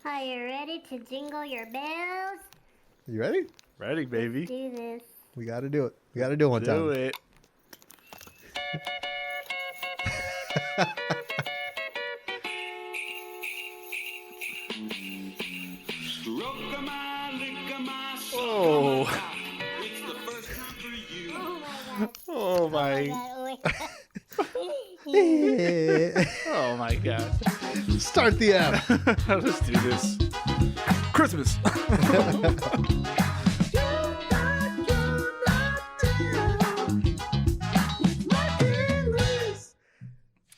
Are you ready to jingle your bells? You ready? Ready, baby. Let's do this. We got to do it. We got to do it one time. Do it. Oh. Oh my Oh god. my. Oh my God. Start the app. Let's do this. Christmas.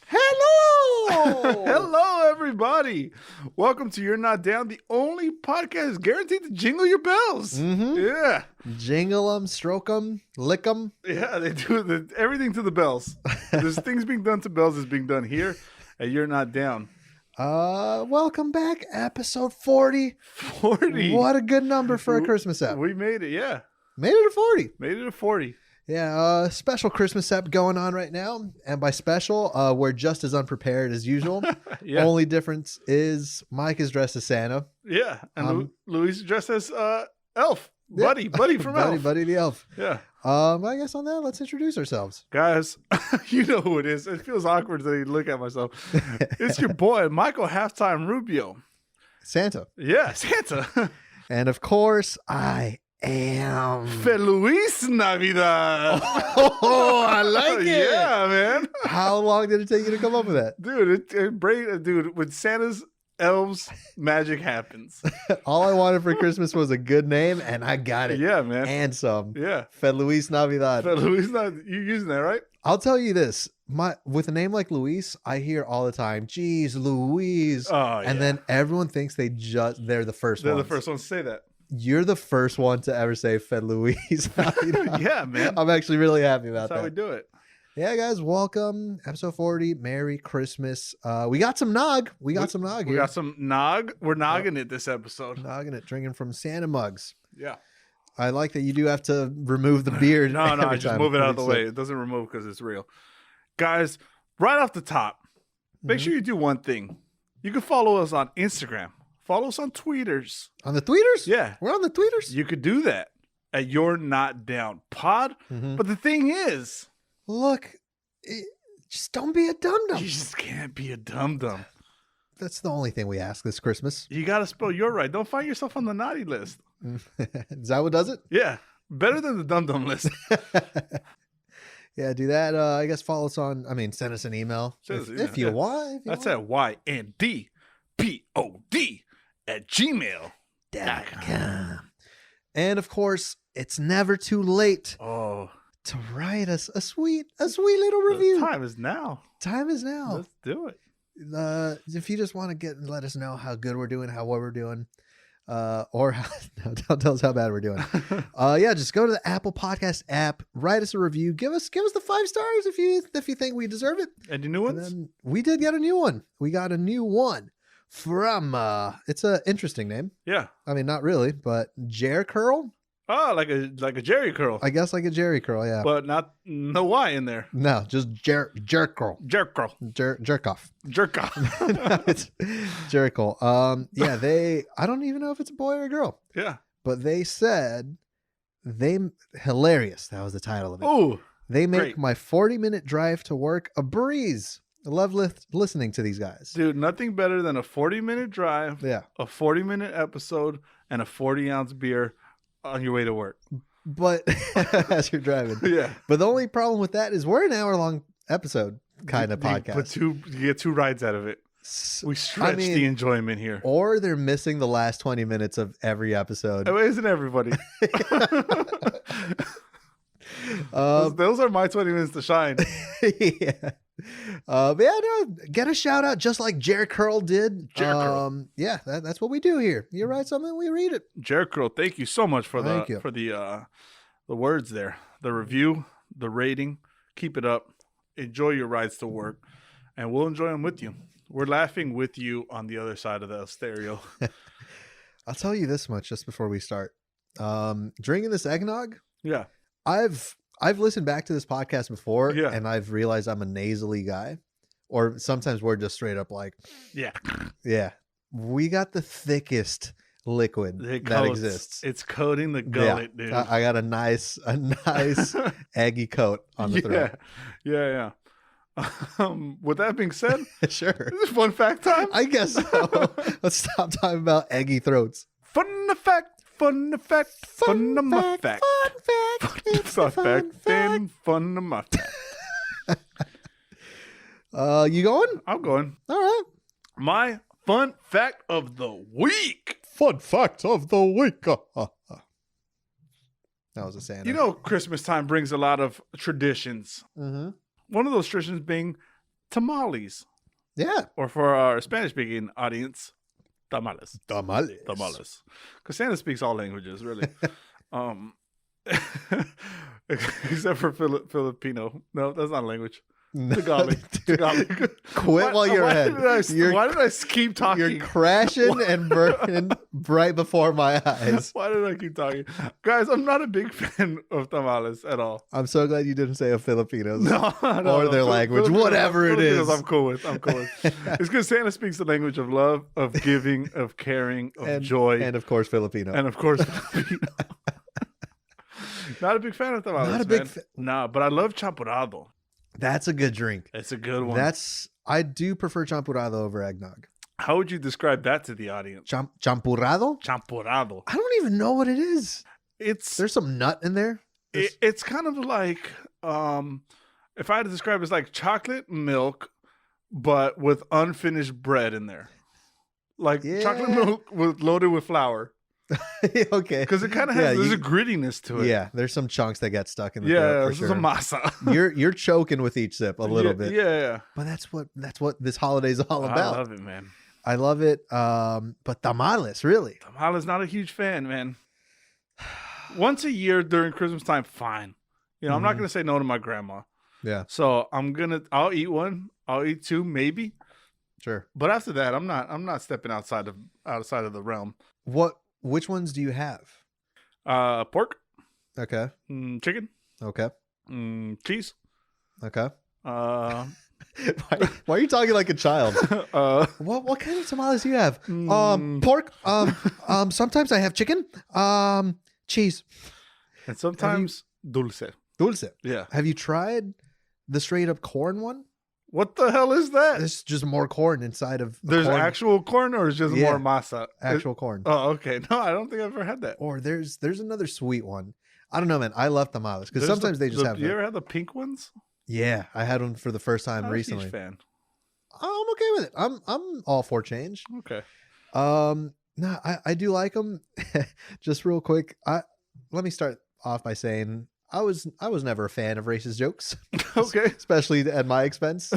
Hello. Hello, everybody. Welcome to You're Not Down, the only podcast guaranteed to jingle your bells. Mm-hmm. Yeah. Jingle them, stroke them, lick them. Yeah, they do everything to the bells. There's things being done to bells is being done here, and You're Not Down. Welcome back, episode 40. 40. What a good number for a Christmas app. We made it, yeah. Made it to 40. Made it to 40. Yeah, special Christmas app going on right now. And by special, we're just as unprepared as usual. Yeah. Only difference is Mike is dressed as Santa. Yeah. And Luis dressed as Elf. Yeah. Buddy from Elf. Buddy the elf. Yeah. I guess on that, let's introduce ourselves. Guys, you know who it is. It feels awkward to look at myself. It's your boy, Michael Halftime Rubio. Santa. Yeah, Santa. And of course, I am. Feliz Navidad. Oh, I like it. Yeah, man. How long did it take you to come up with that? Dude, when Santa's elves magic happens. All I wanted for Christmas was a good name, and I got it. Yeah, man. And some. Yeah. Feliz Navidad. Feliz Navidad. You using that, right? I'll tell you this. With a name like Luis, I hear all the time, geez, Louise. Oh, And then everyone thinks they're the first They're ones. the first ones to say that. You're the first one to ever say Feliz Navidad. Yeah, man. I'm actually really happy about That's how we that. do it. Yeah, guys, welcome. Episode 40. Merry Christmas. We got some nog. We got some nog We here. got some nog. We're nogging it this episode. Nogging it, drinking from Santa mugs. Yeah. I like that you do have to remove the beard. No, every I just time. move it out of the Pretty way. It doesn't remove because it's real. Guys, right off the top, make Mhm. sure you do one thing. You can follow us on Instagram. Follow us on Tweeters. On the tweeters? Yeah. We're on the tweeters. You could do that at You're Not Down Pod. Mhm. But the thing is, Look, just don't be a dum-dum. you just can't be a dum-dum. That's the only thing we ask this Christmas. You got to spell you're right. Don't find yourself on the naughty list. Is that what does it? Yeah. Better than the dum-dum list. Yeah, do that. I guess follow us on, send us an email. Send us an If email, you yeah. want. That's at yndpod@gmail.com. And of course, it's never too late Oh, to write us a sweet little review. the time is now. Time is now. Let's do it. If you just want to get and let us know how good we're doing, how well we're doing, or how, no, don't tell us how bad we're doing. Yeah, just go to the Apple Podcast app, write us a review, give us the 5 stars if you think we deserve it. And the new And ones? then we did get a new one. We got a new one from it's an interesting name. Yeah. Not really, but Jer Curl. Oh, like a Jerry curl. I guess like a Jerry Curl, yeah. But no Y in there. No, just Jer Curl. Jerk curl. Jerk off. Jerk off. No, it's Jerry Curl. Yeah, I don't even know if it's a boy or a girl, Yeah. but they said hilarious. That was the title of it. Oh, They make great. my 40-minute drive to work a breeze. I love listening to these guys. dude, nothing better than a 40-minute drive, Yeah. a 40-minute episode, and a 40-ounce beer on your way to work. But as you're driving. Yeah. But the only problem with that is we're an hour-long episode kind of You podcast. you get 2 rides out of it. We stretch the enjoyment here. Or they're missing the last 20 minutes of every episode. Oh, isn't everybody? Um, those are my 20 minutes to shine. Yeah. But yeah, no, get a shout out just like Jer Curl did. Jer Curl. Yeah, that's what we do here. You write something, we read it. Jericho, thank you so much for Thank you. the words there, the review, the rating. Keep it up. Enjoy your rides to work, and we'll enjoy them with you. We're laughing with you on the other side of the stereo. I'll tell you this much just before we start. Drinking this eggnog, Yeah, I've listened back to this podcast before, Yeah. and I've realized I'm a nasally guy, or sometimes we're just straight up like, yeah. yeah. we got the thickest liquid It that coats. exists. It's coating the gullet, dude. I got a nice eggy coat on the throat. Yeah. With that being said, Sure. this is fun fact time. I guess so. Let's stop talking about eggy throats. Fun fact. Fun fact. Fun fact. It's a fun fact. Fun fact. You going? I'm going. All right. My fun fact of the week. Fun fact of the week. That was a Santa. You know, Christmas time brings a lot of traditions. Mm-hmm. One of those traditions being tamales, Yeah. or for our Spanish-speaking audience, tamales. Tamales. Tamales. Because Santa speaks all languages, really. Except for Filipino. No, that's not a language. Tagalog. Tagalog. Quit while you're ahead. Why did I keep talking? You're crashing and burning right before my eyes. Why did I keep talking? Guys, I'm not a big fan of tamales at all. I'm so glad you didn't say of Filipinos. No, Or their language, whatever it Filipinos is. I'm cool with. It's because Santa speaks the language of love, of giving, of caring, of joy, And of course, Filipino. and of course, Filipino. Not a big fan of tamales, Not a big man. No, but I love champurrado. That's a good drink. It's a good one. I do prefer champurrado over eggnog. How would you describe that to the audience? Champurrado? Champurado. I don't even know what it is. There's some nut in there. It's kind of like if I had to describe it, it's like chocolate milk, but with unfinished bread in there. Like chocolate milk loaded with flour. Okay. Because it kind of has there's a grittiness to it. Yeah, there's some chunks that get stuck in the throat for this sure. is a masa. You're choking with each sip a little bit. Yeah. But that's what this holiday's all about. I love it, man. I love it. But tamales, really. Tamales, not a huge fan, man. Once a year during Christmas time, fine. You know, I'm not gonna say no to my grandma. Yeah. So I'll eat one. I'll eat two, maybe. Sure. But after that, I'm not stepping outside of the realm. Which ones do you have? Pork, Okay. chicken, Okay. cheese. Okay. Uh, why are you talking like a child? What kind of tamales do you have? Pork. Sometimes I have chicken. Cheese. And sometimes dulce. Dulce. Yeah. Have you tried the straight up corn one? What the hell is that? It's just more corn inside of. There's corn. actual corn, or is just more masa? Actual corn. Oh, okay. No, I don't think I've ever had that. Or there's another sweet one. I don't know, man. I love tamales because sometimes they just have. You ever had the pink ones? Yeah, I had one for the first time I'm recently. a huge fan. I'm okay with it. I'm all for change. Okay. No, I do like them. Just real quick, let me start off by saying I was never a fan of racist jokes. Okay. Especially at my expense.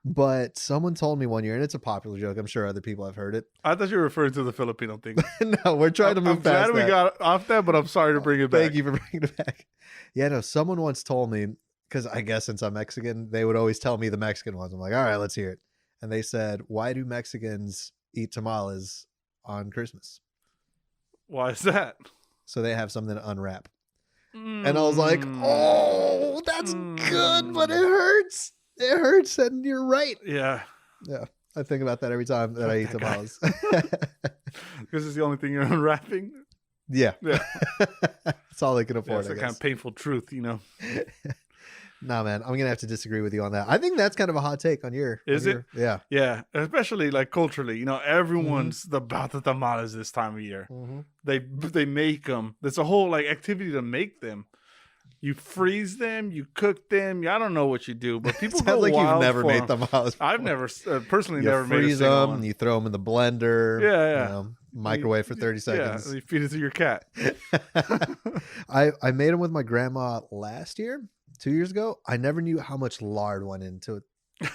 But someone told me one year, and it's a popular joke. I'm sure other people have heard it. I thought you were referring to the Filipino thing. No, we're trying to move I'm past glad we got off that, but I'm sorry to bring it back. Thank you for bringing it back. Yeah, no, someone once told me, because I guess since I'm Mexican, they would always tell me the Mexican ones. I'm like, all right, let's hear it. And they said, why do Mexicans eat tamales on Christmas? Why is that? So they have something to unwrap. And I was like, oh, that's good, but it hurts. It hurts, and you're right. Yeah. Yeah. I think about that every time that I eat tamales. Because it's the only thing you're unwrapping. Yeah. Yeah. That's all they can afford. It's a kind of painful truth, you know. Nah, man, I'm going to have to disagree with you on that. I think that's kind of a hot take on your... Is it? Yeah. Yeah. Especially like culturally, you know, everyone's about the tamales this time of year. They make them. There's a whole like activity to make them. You freeze them, you cook them. I don't know what you do, but people go like wild you've never for made them. tamales. I've never personally You never made a freeze single them, one. you throw them in the blender. Yeah. You know, microwave for 30 seconds. Yeah, you feed it to your cat. I made them with my grandma last year, 2 years ago. I never knew how much lard went into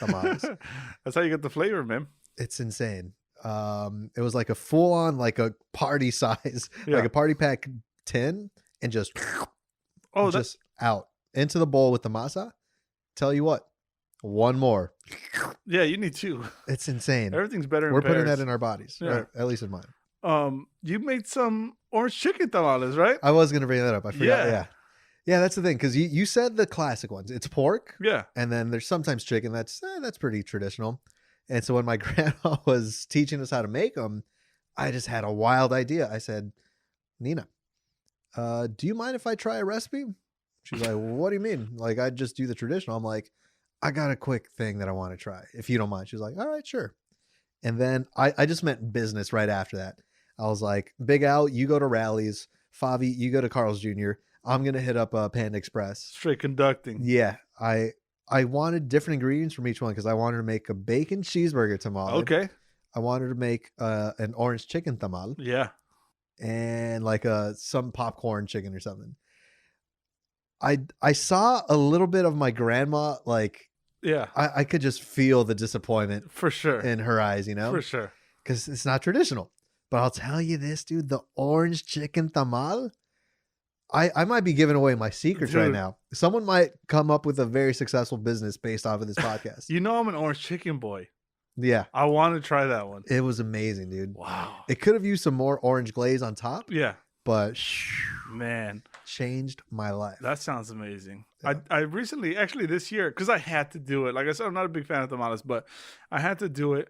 tamales. That's how you get the flavor, man. It's insane. It was like a full on, like a party size, like a party pack tin, and just out into the bowl with the masa. Tell you what, one more. Yeah, you need two. It's insane. Everything's better. We're putting that in our bodies, or at least in mine. You made some orange chicken tamales, right? I was gonna bring that up. I forgot. Yeah, that's the thing, because you said the classic ones. It's pork. Yeah, and then there's sometimes chicken. That's pretty traditional. And so when my grandma was teaching us how to make them, I just had a wild idea. I said, Nina, do you mind if I try a recipe? She's like, well, what do you mean? Like, I just do the traditional. I'm like, I got a quick thing that I want to try, if you don't mind. She's like, all right, sure. And then I just meant business right after that. I was like, Big Al, you go to Rallies. Favi, you go to Carl's Jr. I'm going to hit up Panda Express. Straight conducting. Yeah. I wanted different ingredients from each one because I wanted to make a bacon cheeseburger tamale. Okay. I wanted to make an orange chicken tamal. Yeah. And like some popcorn chicken or something. I saw a little bit of my grandma, like, yeah, I could just feel the disappointment for sure in her eyes, you know, for sure, because it's not traditional. But I'll tell you this, dude, the orange chicken tamal, I might be giving away my secrets right now. Someone might come up with a very successful business based off of this podcast. You know, I'm an orange chicken boy. Yeah, I want to try that one. it was amazing, dude. Wow, it could have used some more orange glaze on top. Yeah, but man, changed my life. That sounds amazing. Yeah. I recently, actually this year, because I had to do it. Like I said, I'm not a big fan of tamales, but I had to do it.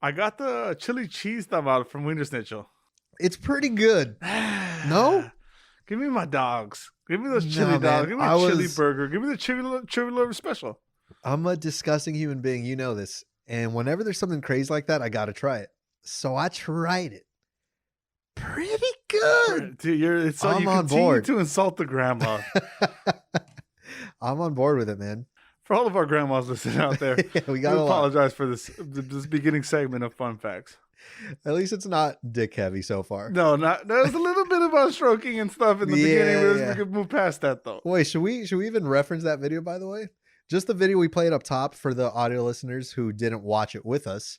I got the chili cheese tamal from Wiener Schnitzel. It's pretty good. No? Give me my dogs. Give me those chili dogs. Give me a chili burger. Give me the chili liver special. I'm a disgusting human being. You know this. And whenever there's something crazy like that, I got to try it. So I tried it. Pretty good. Dude, I'm on board to insult the grandma. I'm on board with it, man. For all of our grandmas listening out there, yeah, we apologize for this beginning segment of fun facts. At least it's not dick heavy so far. No, not. There's a little bit about stroking and stuff in the beginning. We could move past that though. Wait, should we even reference that video? By the way, just the video we played up top for the audio listeners who didn't watch it with us.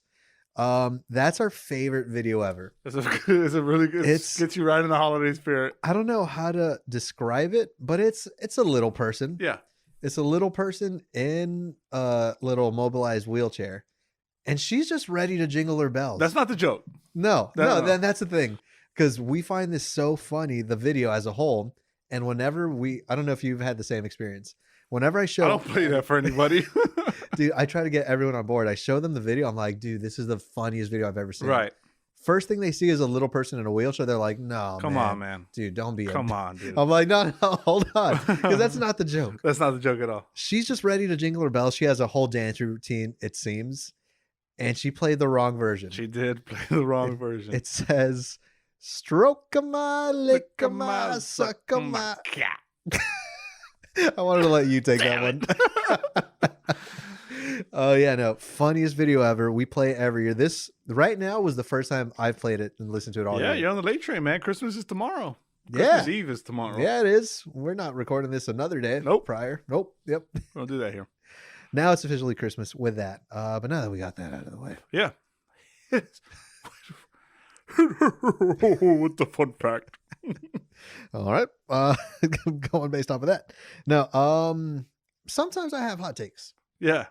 That's our favorite video ever. It's a really good. It gets you right in the holiday spirit. I don't know how to describe it, but it's a little person. Yeah. It's a little person in a little mobilized wheelchair, and she's just ready to jingle her bells. That's not the joke. No. Then that's the thing, because we find this so funny, the video as a whole. And whenever I don't know if you've had the same experience. Whenever I don't play that for anybody. Dude, I try to get everyone on board. I show them the video. I'm like, dude, this is the funniest video I've ever seen. Right. First thing they see is a little person in a wheelchair. They're like, no, come on, man. Dude, don't be. Come on, dude. I'm like, no, hold on. Because that's not the joke. That's not the joke at all. She's just ready to jingle her bells. She has a whole dance routine, it seems. And she played the wrong version. She did play the wrong version. It says, stroke-a-my, lick-a-my, suck-a-my. I wanted to let you take that one. Oh, yeah, no. Funniest video ever. We play it every year. This right now was the first time I've played it and listened to it all Yeah, day. you're on the late train, man. Christmas is tomorrow. Yeah. Christmas Eve is tomorrow. Yeah, it is. We're not recording this another day. Nope. Prior. Nope. Yep. We don't do that here. Now it's officially Christmas with that. But now that we got that out of the way. Yeah. What the fun fact? All right. Going based off of that. Now, sometimes I have hot takes. Yeah.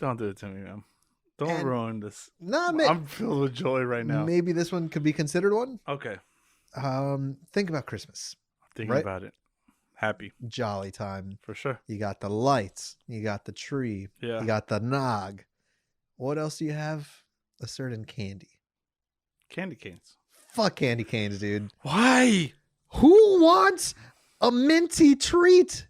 Don't do it to me, man. Don't ruin this. No, I'm filled with joy right now. Maybe this one could be considered one. Okay. Think about Christmas. Thinking about it. Happy. Jolly time. For sure. You got the lights. You got the tree. Yeah. You got the nog. What else do you have? A certain candy. Candy canes. Fuck candy canes, dude. Why? Who wants a minty treat?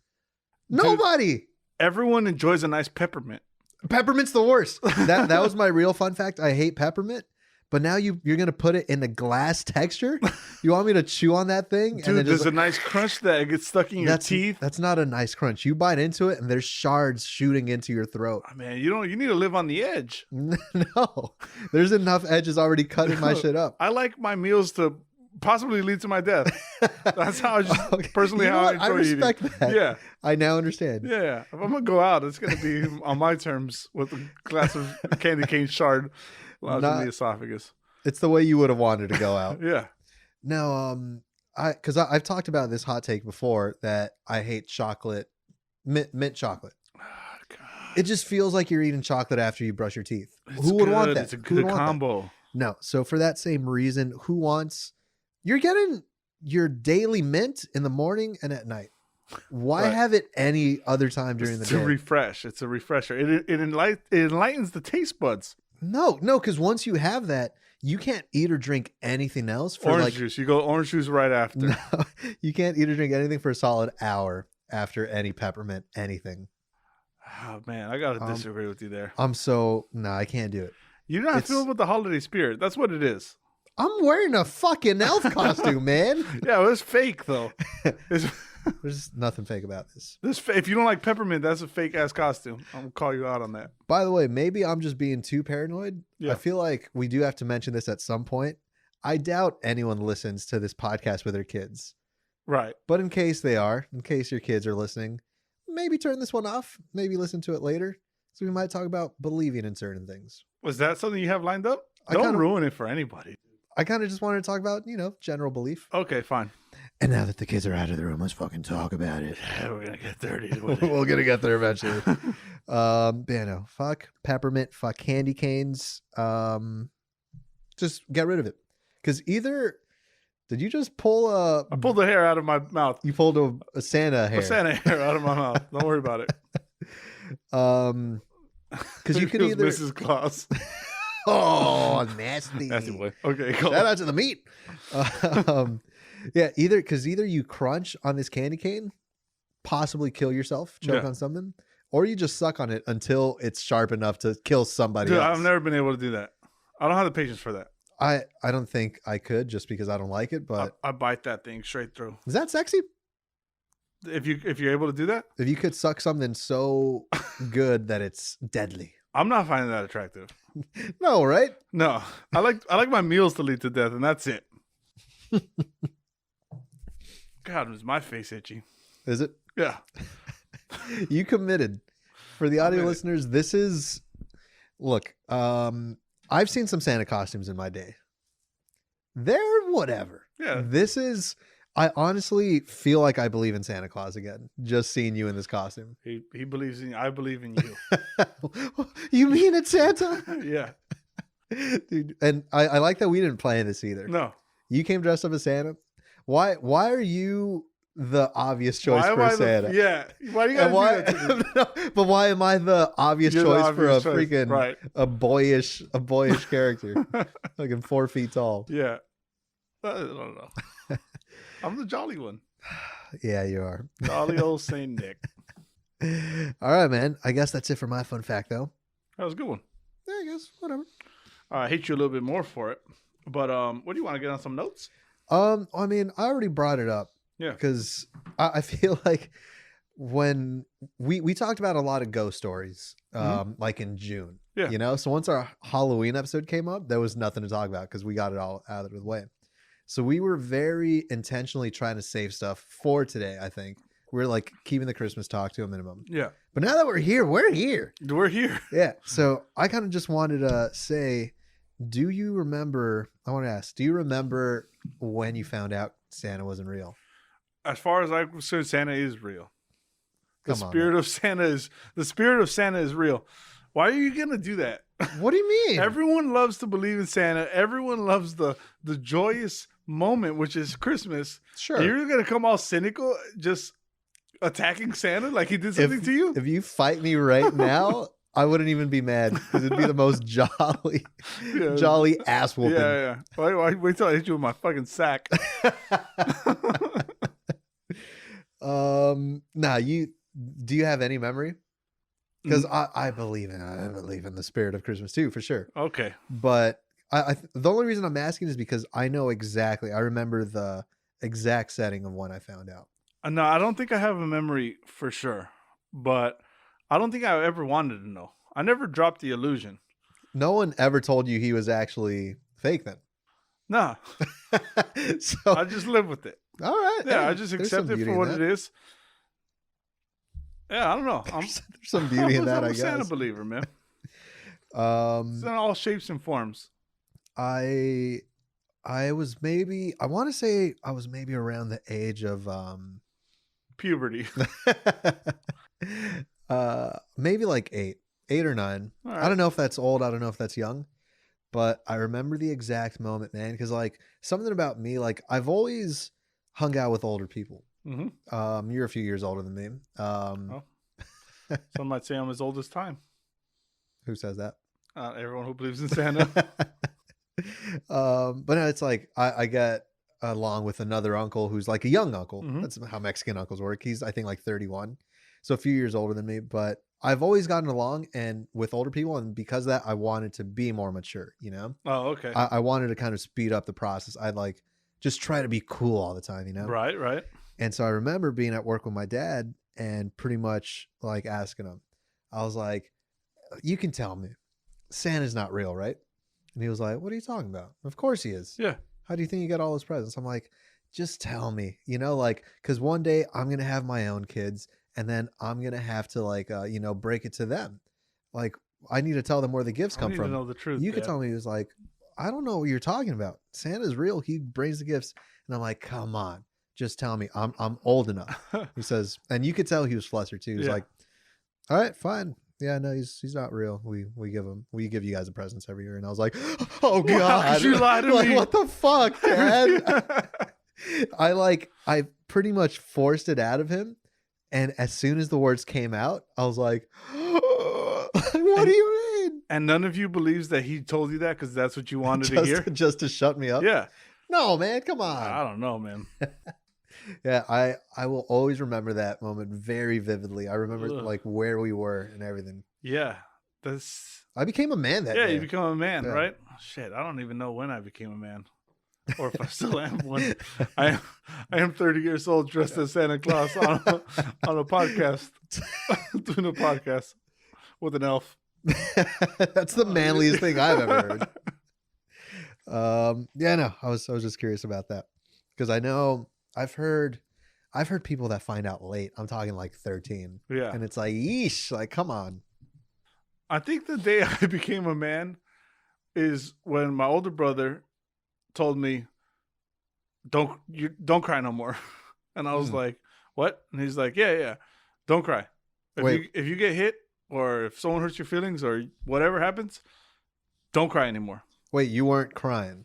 Nobody. Dude, everyone enjoys a nice peppermint. Peppermint's the worst. That was my real fun fact. I hate peppermint. But now you're gonna put it in a glass texture. You want me to chew on that thing? Dude, there's a nice crunch that gets stuck in your teeth. That's not a nice crunch. You bite into it, and there's shards shooting into your throat. Oh, man, you need to live on the edge. No, there's enough edges already cutting my shit up. I like my meals to possibly lead to my death. That's how I just personally how I enjoy I respect eating. That. Yeah, I now understand. Yeah, if I'm gonna go out, it's gonna be on my terms with a glass of candy cane shard lodged in the esophagus. It's the way you would have wanted to go out. Yeah. No, because I've talked about this hot take before that I hate chocolate, mint chocolate. Oh, God. It just feels like you're eating chocolate after you brush your teeth. Who would want that? It's a good combo. No, so for that same reason, you're getting your daily mint in the morning and at night. Why have it any other time during the day? It's a refresh. It's a refresher. It enlightens the taste buds. No, because once you have that, you can't eat or drink anything else for Orange juice. You go orange juice right after. No, you can't eat or drink anything for a solid hour after any peppermint anything. Oh man, I gotta disagree with you there. I can't do it. You're not feeling with the holiday spirit. That's what it is. I'm wearing a fucking elf costume, man. Yeah, well, it's fake though. There's nothing fake about this. If you don't like peppermint, that's a fake ass costume. I'm gonna call you out on that. By the way, maybe I'm just being too paranoid. Yeah. I feel like we do have to mention this at some point. I doubt anyone listens to this podcast with their kids. Right. But in case they are, in case your kids are listening, maybe turn this one off. Maybe listen to it later. So we might talk about believing in certain things. Was that something you have lined up? Don't ruin it for anybody. I kind of just wanted to talk about, general belief. Okay, fine. And now that the kids are out of the room, let's fucking talk about it. Yeah, we're gonna get dirty. We're gonna get there eventually. Fuck peppermint, fuck candy canes. Just get rid of it. Because either did you just pull I pulled the hair out of my mouth. You pulled a Santa hair. A Santa hair out of my mouth. Don't worry about it. Because you could either Mrs. Claus. Oh, nasty. Nasty boy. Okay, go. Shout out to the meat. Yeah, either you crunch on this candy cane, possibly kill yourself, choke on something, or you just suck on it until it's sharp enough to kill somebody else. I've never been able to do that. I don't have the patience for that. I don't think I could just because I don't like it, but I bite that thing straight through. Is that sexy? If you're able to do that? If you could suck something so good that it's deadly. I'm not finding that attractive. No, right? No. I like my meals to lead to death, and that's it. God, is my face itchy? Is it? Yeah. You committed. For the audio listeners, this is look, I've seen some Santa costumes in my day. They're whatever. Yeah. I honestly feel like I believe in Santa Claus again. Just seeing you in this costume. He believes in you. I believe in you. You mean it's Santa? Yeah. Dude, and I like that we didn't plan this either. No. You came dressed up as Santa. Why are you the obvious choice for Santa? Why do you gotta do that to me? No, but why am I the obvious choice for a freaking a boyish character? Like 4 feet tall. Yeah. I don't know. I'm the jolly one. Yeah, you are. Jolly old Saint Nick. All right, man. I guess that's it for my fun fact, though. That was a good one. Yeah, I guess. Whatever. I hate you a little bit more for it. But what do you want to get on some notes? I mean, I already brought it up. Yeah. Because I feel like when we talked about a lot of ghost stories, like in June. Yeah. So once our Halloween episode came up, there was nothing to talk about because we got it all out of the way. So we were very intentionally trying to save stuff for today, I think. We're like keeping the Christmas talk to a minimum. Yeah. But now that we're here, we're here. We're here. Yeah. So I kind of just wanted to say, do you remember when you found out Santa wasn't real? As far as I'm concerned, Santa is real. The Come on, spirit man. of Santa is real. Why are you gonna do that? What do you mean? Everyone loves to believe in Santa. Everyone loves the joyous moment, which is Christmas. Sure. You're gonna come all cynical, just attacking Santa like he did something to you? If you fight me right now, I wouldn't even be mad because it'd be the most jolly ass whooping. Yeah. Wait till I hit you with my fucking sack. Do you have any memory? Because I believe in the spirit of Christmas too, for sure. Okay. But the only reason I'm asking is because I remember the exact setting of when I found out. No, I don't think I have a memory for sure, but I don't think I ever wanted to know. I never dropped the illusion. No one ever told you he was actually fake then? No. So I just live with it. All right. Yeah, hey, I just accept it for what it is. Yeah, I don't know. There's some beauty in that, I guess. I'm a Santa believer, man. It's in all shapes and forms. I want to say I was maybe around the age of puberty. Maybe like 8 or 9. Right. I don't know if that's old. I don't know if that's young, but I remember the exact moment, man. Cause like something about me, like I've always hung out with older people. Mm-hmm. You're a few years older than me. Some might say I'm as old as time. Who says that? Everyone who believes in Santa. But no, it's like I got along with another uncle who's like a young uncle. Mhm. That's how Mexican uncles work. He's I think like 31, so a few years older than me. But I've always gotten along and with older people, and because of that, I wanted to be more mature. You know, Oh, okay. I wanted to kind of speed up the process. I'd like just try to be cool all the time. You know, Right, right. and so I remember being at work with my dad and pretty much like asking him, I was like, "You can tell me, Santa's not real, right?" And he was like, "What are you talking about? Of course he is. Yeah. How do you think you got all those presents?" I'm like, "Just tell me, you know, like, because one day I'm going to have my own kids and then I'm going to have to, like, break it to them. Like, I need to tell them where the gifts I come need from." to know the truth. You could Dad. tell me, he was like, "I don't know what you're talking about. Santa's real. He brings the gifts." And I'm like, "Come on, just tell me. I'm old enough." He says, and you could tell he was flustered too. He was Yeah. like, "All right, fine. Yeah, no, he's not real. We give you guys the presents every year." And I was like, "Oh Well, how God, could you lie to like, me? what the fuck, Dad?" I pretty much forced it out of him, and as soon as the words came out, I was like, "What do you mean?" And none of you believes that he told you that because that's what you wanted to hear? Just to shut me up. Yeah. No, man, come on. I don't know, man. Yeah, I will always remember that moment very vividly. I remember Ugh. like where we were and everything. Yeah. That's I became a man that yeah, day. you become a man, Yeah. right? Shit, I don't even know when I became a man. Or if I still am one. I am 30 years old dressed as Santa Claus on a podcast. Doing a podcast with an elf. That's the manliest thing I've ever heard. Yeah, no, I was just curious about that because I know I've heard people that find out late. I'm talking like 13, Yeah. and it's like, yeesh, like come on. I think the day I became a man is when my older brother told me, don't cry no more." And I was like, "What?" And he's like, yeah, don't cry. If you get hit or if someone hurts your feelings or whatever happens, don't cry anymore. Wait, you weren't crying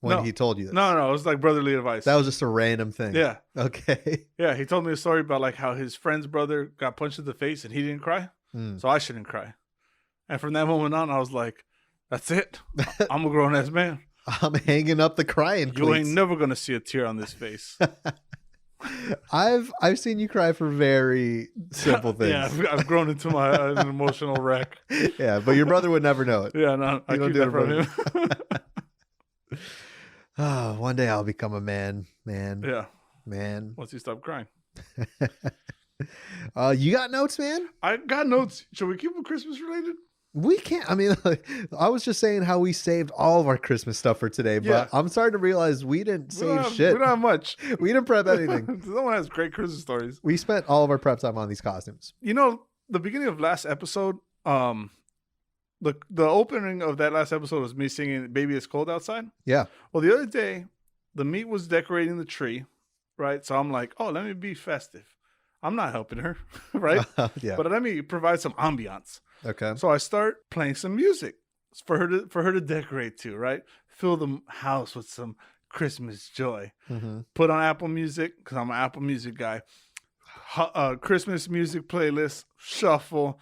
when No. he told you this? No, it was like brotherly advice. That was just a random thing. Yeah. Okay. Yeah, he told me a story about like how his friend's brother got punched in the face and he didn't cry, so I shouldn't cry. And from that moment on, I was like, "That's it. I'm a grown ass man. I'm hanging up the crying You ain't cleats. never gonna see a tear on this face." I've seen you cry for very simple things. Yeah, I've grown into an emotional wreck. Yeah, but your brother would never know it. Yeah, no, I don't keep do that it from him. Oh, one day I'll become a man. Yeah, Man. once you stop crying. You got notes, man? I got notes. Should we keep them Christmas related? We can't. I mean, I was just saying how we saved all of our Christmas stuff for today, but Yeah. I'm starting to realize we didn't save We shit. don't have much. We didn't prep anything. Someone has great Christmas stories. We spent all of our prep time on these costumes. You know, the beginning of last episode, the opening of that last episode was me singing "Baby It's Cold Outside." Yeah. Well, the other day, the meat was decorating the tree, right? So I'm like, oh, let me be festive. I'm not helping her, right? Yeah. But let me provide some ambiance. Okay. So I start playing some music for her to decorate to, right? Fill the house with some Christmas joy. Mm-hmm. Put on Apple Music because I'm an Apple Music guy. Christmas music playlist shuffle.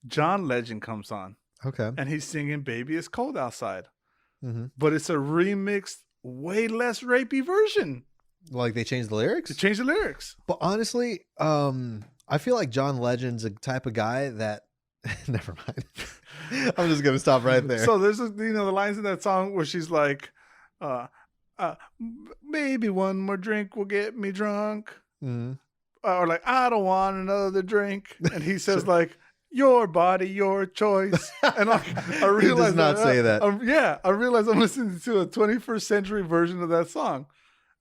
John Legend comes on Okay. and he's singing "Baby It's Cold Outside," Mm-hmm. but it's a remixed, way less rapey version. Like they changed the lyrics? To change the lyrics. But honestly, I feel like John Legend's a type of guy that never mind. I'm just gonna stop right there. So there's the lines in that song where she's like, maybe one more drink will get me drunk. Mhm. Or like, I don't want another drink. And he says like, your body, your choice. And I realize does not say that. I realize I'm listening to a 21st century version of that song.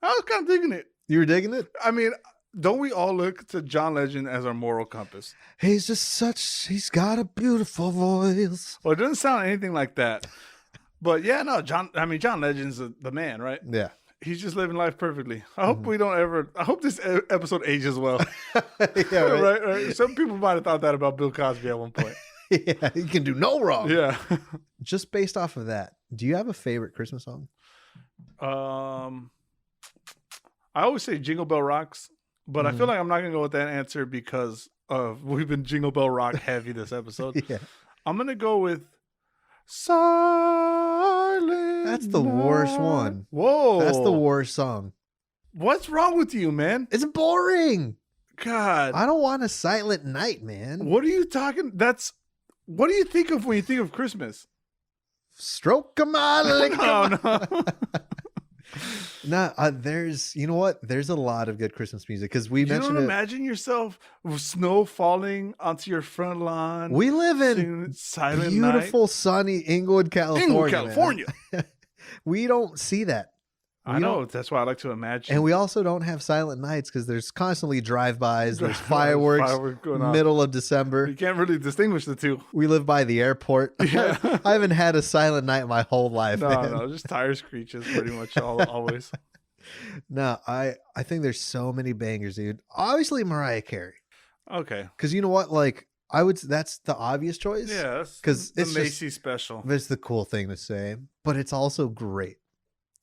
I was kind of digging it. You were digging it? I mean, don't we all look to John Legend as our moral compass? He's he's got a beautiful voice. Well, it doesn't sound anything like that. But yeah, no, John Legend's the man, right? Yeah. He's just living life perfectly. I hope I hope this episode ages well. Yeah, right. right. Some people might have thought that about Bill Cosby at one point. Yeah, he can do no wrong. Yeah. Just based off of that, do you have a favorite Christmas song? I always say Jingle Bell Rocks, but I feel like I'm not going to go with that answer because we've been Jingle Bell Rock heavy this episode. Yeah. I'm going to go with Silent. That's the worst one. Whoa. That's the worst song. What's wrong with you, man? It's boring. God. I don't want a silent night, man. What are you talking? What do you think of when you think of Christmas? Stroke of my leg. Oh, no. No, there's, you know what? There's a lot of good Christmas music because we You mentioned don't it. imagine yourself with snow falling onto your front lawn. We live in singing Silent beautiful, sunny Inglewood, Night. California. Inglewood, California. We don't see that. I know. That's why I like to imagine. And we also don't have silent nights because there's constantly drive-bys, there's fireworks, going on. middle of December. You can't really distinguish the two. We live by the airport. Yeah. I haven't had a silent night my whole life. No, just tire screeches pretty much always. No, I think there's so many bangers, dude. Obviously Mariah Carey. Okay. Because you know what? That's the obvious choice. Yeah, that's 'Cause the it's Macy's special. It's the cool thing to say, but it's also great.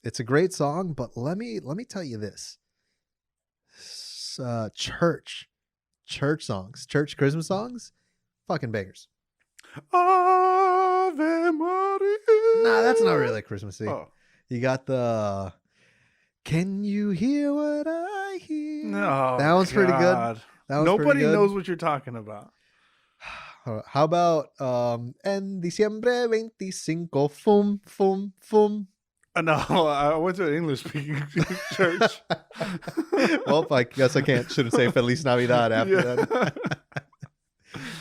It's a great song, but let me tell you this. Church songs, church Christmas songs, fucking bangers. Ave Maria. Nah, that's not really Christmassy. Oh. You got the Can You Hear What I Hear? No, that one's pretty good. That one's Nobody pretty good. knows what you're talking about. How about En diciembre 25 fum fum fum? No, I went to an English speaking church. Well, I guess I shouldn't say Feliz Navidad after that.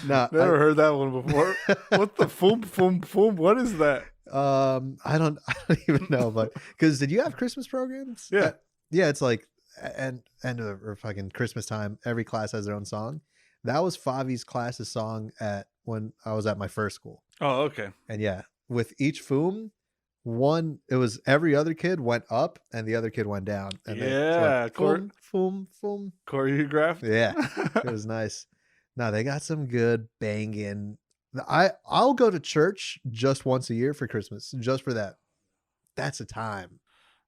No, Never heard that one before. What the foom foom foom? What is that? I don't even know, but because did you have Christmas programs? Yeah. Yeah, it's like end or fucking Christmas time. Every class has their own song. That was Favi's class's song when I was at my first school. Oh, okay. And yeah, with each foom, it was every other kid went up and the other kid went down. And Yeah, foom, foom, foom. choreographed. Yeah, it was nice. No, they got some good banging. I'll go to church just once a year for Christmas, just for that. That's a time.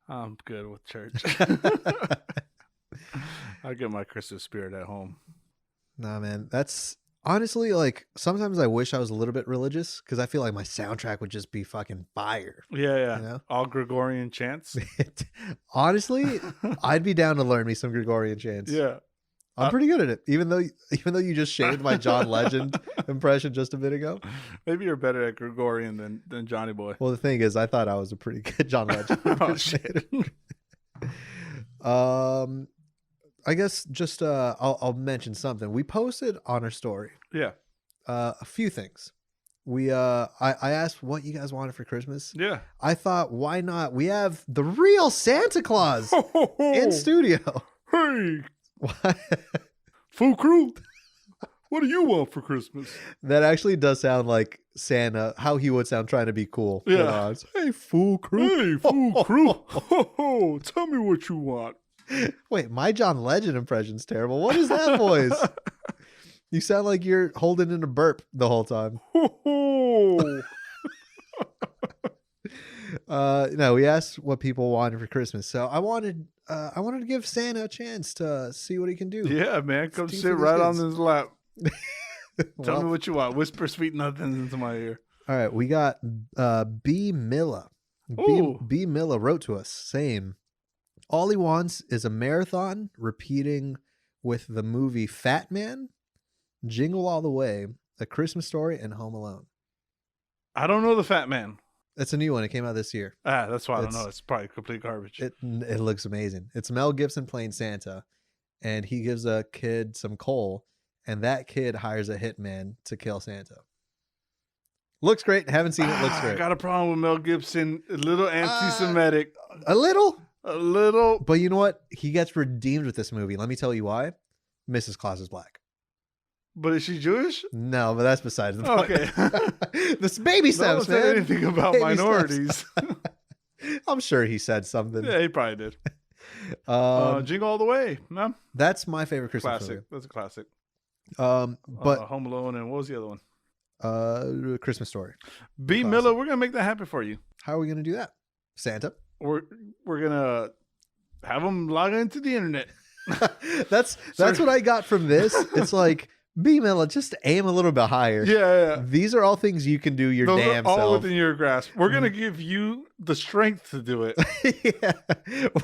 I'm good with church. I get my Christmas spirit at home. Nah, man, that's honestly like sometimes I wish I was a little bit religious because I feel like my soundtrack would just be fucking fire. Yeah. You know? All Gregorian chants. Honestly, I'd be down to learn me some Gregorian chants. Yeah. I'm pretty good at it, even though you just shaved my John Legend impression just a bit ago. Maybe you're better at Gregorian than Johnny Boy. Well, the thing is, I thought I was a pretty good John Legend. Oh, shit. I guess just I'll mention something. We posted on our story Yeah. a few things. I asked what you guys wanted for Christmas. Yeah. I thought, why not? We have the real Santa Claus in studio. Hey, Why- full crew. What do you want for Christmas? That actually does sound like Santa, how he would sound trying to be cool. Yeah. You know, it's, hey, fool crew. Hey, full crew. Tell me what you want. Wait, my John Legend impression's terrible. What is that voice? You sound like you're holding in a burp the whole time. No, we asked what people wanted for Christmas. So I wanted to give Santa a chance to see what he can do. Yeah, man. Come Teach sit these right on kids. his lap. Tell Well, me what you want. Whisper sweet nothings into my ear. all right, we got B. Milla. Ooh. B. Milla wrote to us saying, all he wants is a marathon repeating with the movie Fat Man, Jingle All the Way, A Christmas Story, and Home Alone. I don't know the Fat Man. It's a new one. It came out this year. That's why I don't It's- know. It's probably complete garbage. It looks amazing. It's Mel Gibson playing Santa, and he gives a kid some coal, and that kid hires a hitman to kill Santa. Looks great. Haven't seen it. Looks I great. got a problem with Mel Gibson. A little anti-Semitic. A little, A little. but you know what? He gets redeemed with this movie. Let me tell you why. Mrs. Claus is black. But is she Jewish? No, but that's besides the point. Okay. This baby No steps, one said man. anything about Baby minorities. I'm sure he said something. Yeah, he probably did. Jingle All the Way, man. That's my favorite Christmas Classic. That's a classic. movie. But Home Alone, and what was the other one? Christmas Story. B. Classic. Miller, we're gonna make that happen for you. How are we gonna do that? Santa. We're gonna have them log into the internet. That's what I got from this. It's like B Miller, just aim a little bit higher. Yeah. These are all things you can do your Those damn are all self. within your grasp. We're gonna give you the strength to do it. Yeah.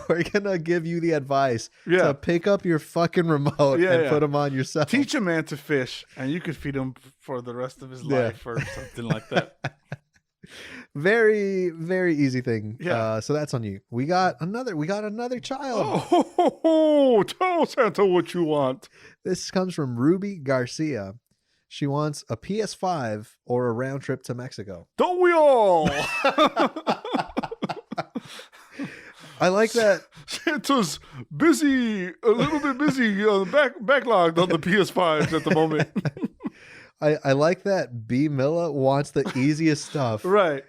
We're gonna give you the advice Yeah. to pick up your fucking remote and put them on yourself. Teach a man to fish, and you could feed him for the rest of his life or something like that. Very, very easy thing. Yeah. So that's on you. We got another child. Oh, tell Santa what you want. This comes from Ruby Garcia. She wants a PS5 or a round trip to Mexico. Don't we all? I like that. Santa's busy, a little bit busy, backlogged on the PS5s at the moment. I like that B Milla wants the easiest stuff. Right.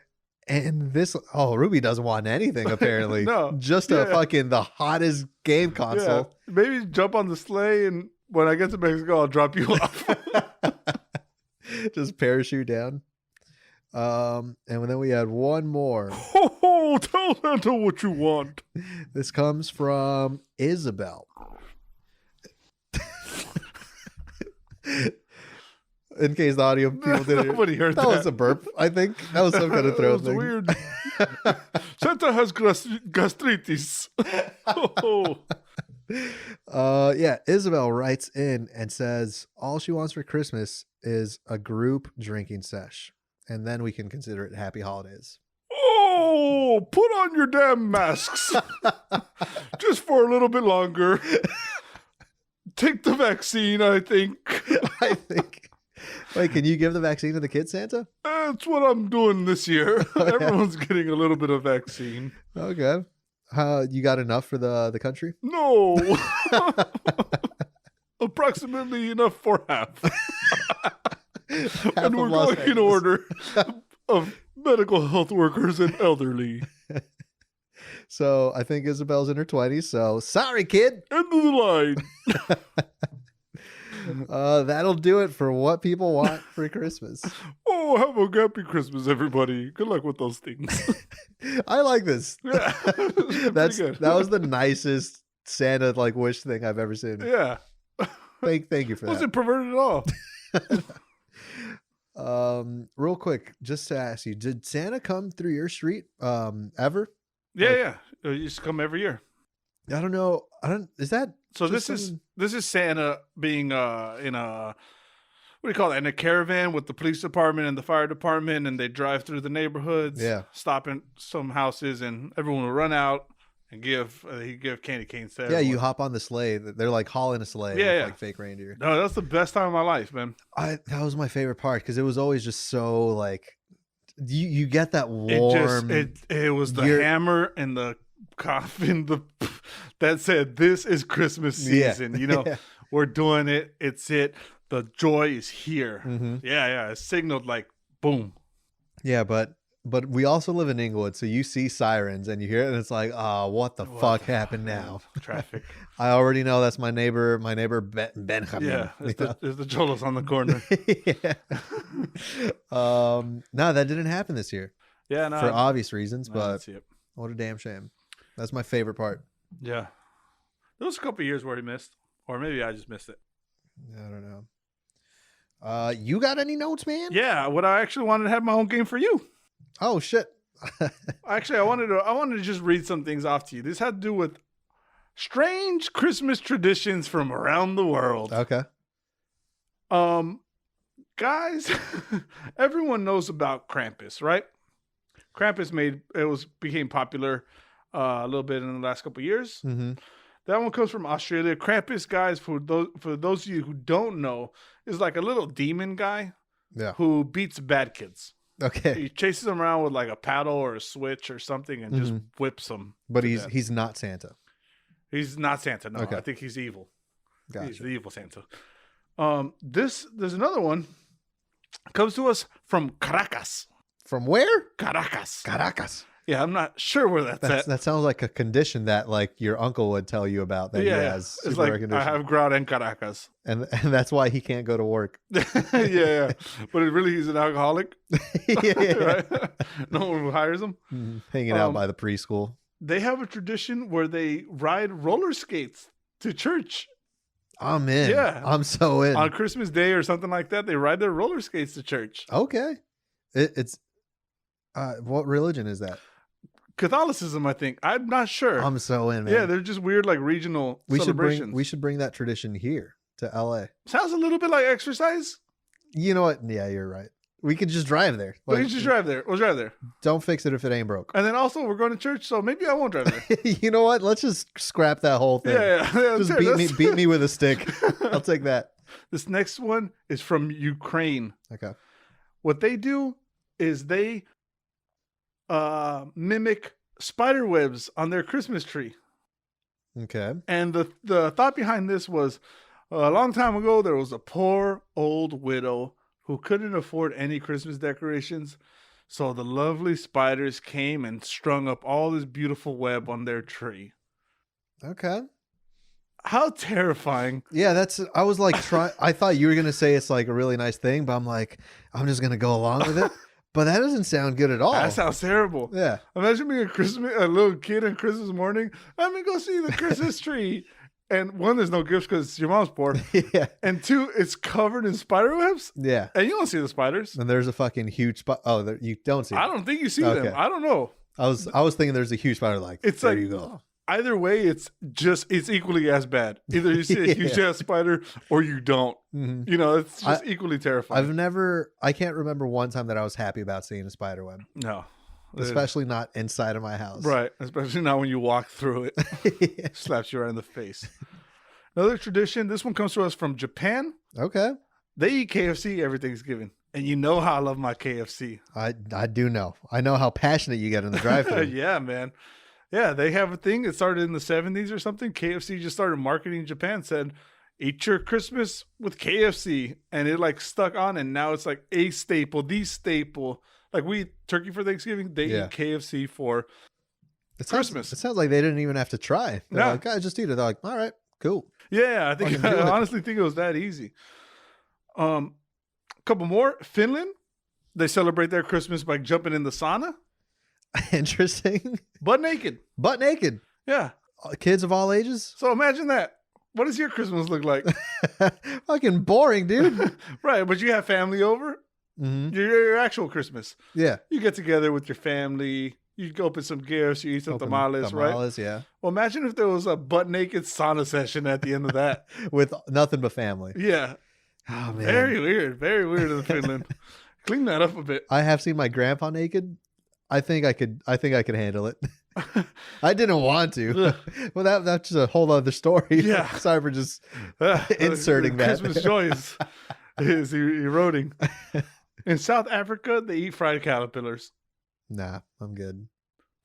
And Ruby doesn't want anything apparently. No. Just a fucking the hottest game console. Yeah. Maybe jump on the sleigh, and when I get to Mexico, I'll drop you off. Just parachute down. And then we had one more. Oh, tell Santa what you want. This comes from Isabel. In case the audio people didn't hear. Nobody heard that. That was a burp, I think. That was some kind of throat That was thing. weird. Santa has gastritis. Oh. Yeah, Isabel writes in and says all she wants for Christmas is a group drinking sesh, and then we can consider it happy holidays. Oh, put on your damn masks. Just for a little bit longer. Take the vaccine, I think. I think. Wait, can you give the vaccine to the kids, Santa? That's what I'm doing this year. Everyone's getting a little bit of vaccine. Okay. You got enough for the country? No. Approximately enough for half. And we're going in order of medical health workers and elderly. So I think Isabel's in her 20s, so sorry, kid. End of the line. That'll do it for what people want for Christmas. Oh, have a happy Christmas, everybody. Good luck with those things. I like this. Yeah. That was the nicest Santa wish thing I've ever seen. Yeah. Thank you for that. Wasn't perverted at all. Real quick, just to ask you, did Santa come through your street ever? Yeah. He used to come every year. I don't know. Is that so? just This is Santa being in a, what do you call it? In a caravan with the police department and the fire department, and they drive through the neighborhoods, stop in some houses, and everyone will run out and give candy canes to everyone. Yeah, you hop on the sleigh. They're hauling a sleigh with fake reindeer. No, that's the best time of my life, man. That was my favorite part because it was always just so you get that warm. It was the hammer and the coffin that said, "This is Christmas season." You know, we're doing it. It's it. The joy is here. Mm-hmm. Yeah. It's signaled boom. Yeah, but we also live in Inglewood, so you see sirens and you hear it, and it's like, oh, what the fuck happened now? Traffic. I already know that's my neighbor Benjamin. Yeah, it's the Cholos on the corner. No, that didn't happen this year. Yeah, no, for obvious reasons, no, but what a damn shame. That's my favorite part. Yeah, there was a couple of years where he missed, or maybe I just missed it. I don't know. You got any notes, man? Yeah, what I actually wanted to have my own game for you. Oh shit. Actually, I wanted to just read some things off to you. This had to do with strange Christmas traditions from around the world. Okay. Guys, everyone knows about Krampus, right? Krampus became popular a little bit in the last couple of years. Mm-hmm. That one comes from Australia. Krampus, guys, for those of you who don't know, is like a little demon guy who beats bad kids. Okay. He chases them around with a paddle or a switch or something and just whips them. But he's not Santa. He's not Santa. No, okay. I think he's evil. Gotcha. He's the evil Santa. There's another one. Comes to us from Caracas. From where? Caracas. Yeah, I'm not sure where that's at. That sounds like a condition that your uncle would tell you about that he has. It's like I have ground in Caracas. And that's why he can't go to work. yeah. But he's an alcoholic. yeah. Right? No one hires him. Hanging out by the preschool. They have a tradition where they ride roller skates to church. I'm in. Yeah. I'm so in. On Christmas Day or something like that, they ride their roller skates to church. Okay. It's what religion is that? Catholicism, I think. I'm not sure. I'm so in, man. Yeah, they're just weird, like regional celebrations. We should bring that tradition here to LA. Sounds a little bit like exercise. You know what? Yeah, you're right. We could just drive there. We can just drive there. We'll drive there. Don't fix it if it ain't broke. And then also, we're going to church, so maybe I won't drive there. You know what? Let's just scrap that whole thing. Yeah. Just beat me with a stick. I'll take that. This next one is from Ukraine. Okay. What they do is they mimic spider webs on their Christmas tree. Okay. And the thought behind this was a long time ago, there was a poor old widow who couldn't afford any Christmas decorations. So the lovely spiders came and strung up all this beautiful web on their tree. Okay. How terrifying. Yeah, I was like, I thought you were going to say it's like a really nice thing, but I'm like, I'm just going to go along with it. But that doesn't sound good at all. That sounds terrible. Yeah. Imagine being a little kid on Christmas morning. Let me go see the Christmas tree. And one, there's no gifts because your mom's poor. Yeah. And two, it's covered in spider webs. Yeah. And you don't see the spiders. And there's a fucking huge spot. Oh, you don't see I them. don't think you see Okay. them. I don't know. I was thinking there's a huge spider. Like, It's there like, you go. either way, it's equally as bad. Either you see a huge ass spider or you don't. Mm-hmm. You know, it's just equally terrifying. I can't remember one time that I was happy about seeing a spider web, No. especially not inside of my house. Right. Especially not when you walk through it. Yeah. Slaps you right in the face. Another tradition, this one comes to us from Japan. Okay. They eat KFC every Thanksgiving. And you know how I love my KFC. I do know. I know how passionate you get in the drive-thru. Yeah, man. Yeah, they have a thing. It started in the 70s or something. KFC just started marketing in Japan, said, eat your Christmas with KFC. And it like stuck on. And now it's like a staple, the staple. Like we eat turkey for Thanksgiving. They eat KFC for Christmas. It sounds like they didn't even have to try. They're Yeah. like, I just eat it. They're like, all right, cool. Yeah, I Fucking do it. honestly think it was that easy. A couple more. Finland, they celebrate their Christmas by jumping in the sauna, Interesting. butt naked. Butt naked. Yeah. Kids of all ages. So imagine that. What does your Christmas look like? Fucking boring, dude. Right, but you have family over. Mm-hmm. Your actual Christmas. Yeah. You get together with your family. You open some gifts. You eat some tamales, right? Tamales, yeah. Well, imagine if there was a butt naked sauna session at the end of that. With nothing but family. Yeah. Oh, man. Very weird. Very weird in Finland. Clean that up a bit. I have seen my grandpa naked. I think I could handle it. I didn't want to. Well, that's a whole other story. Yeah. Sorry for just inserting that. Christmas joy is eroding. In South Africa, they eat fried caterpillars. Nah, I'm good.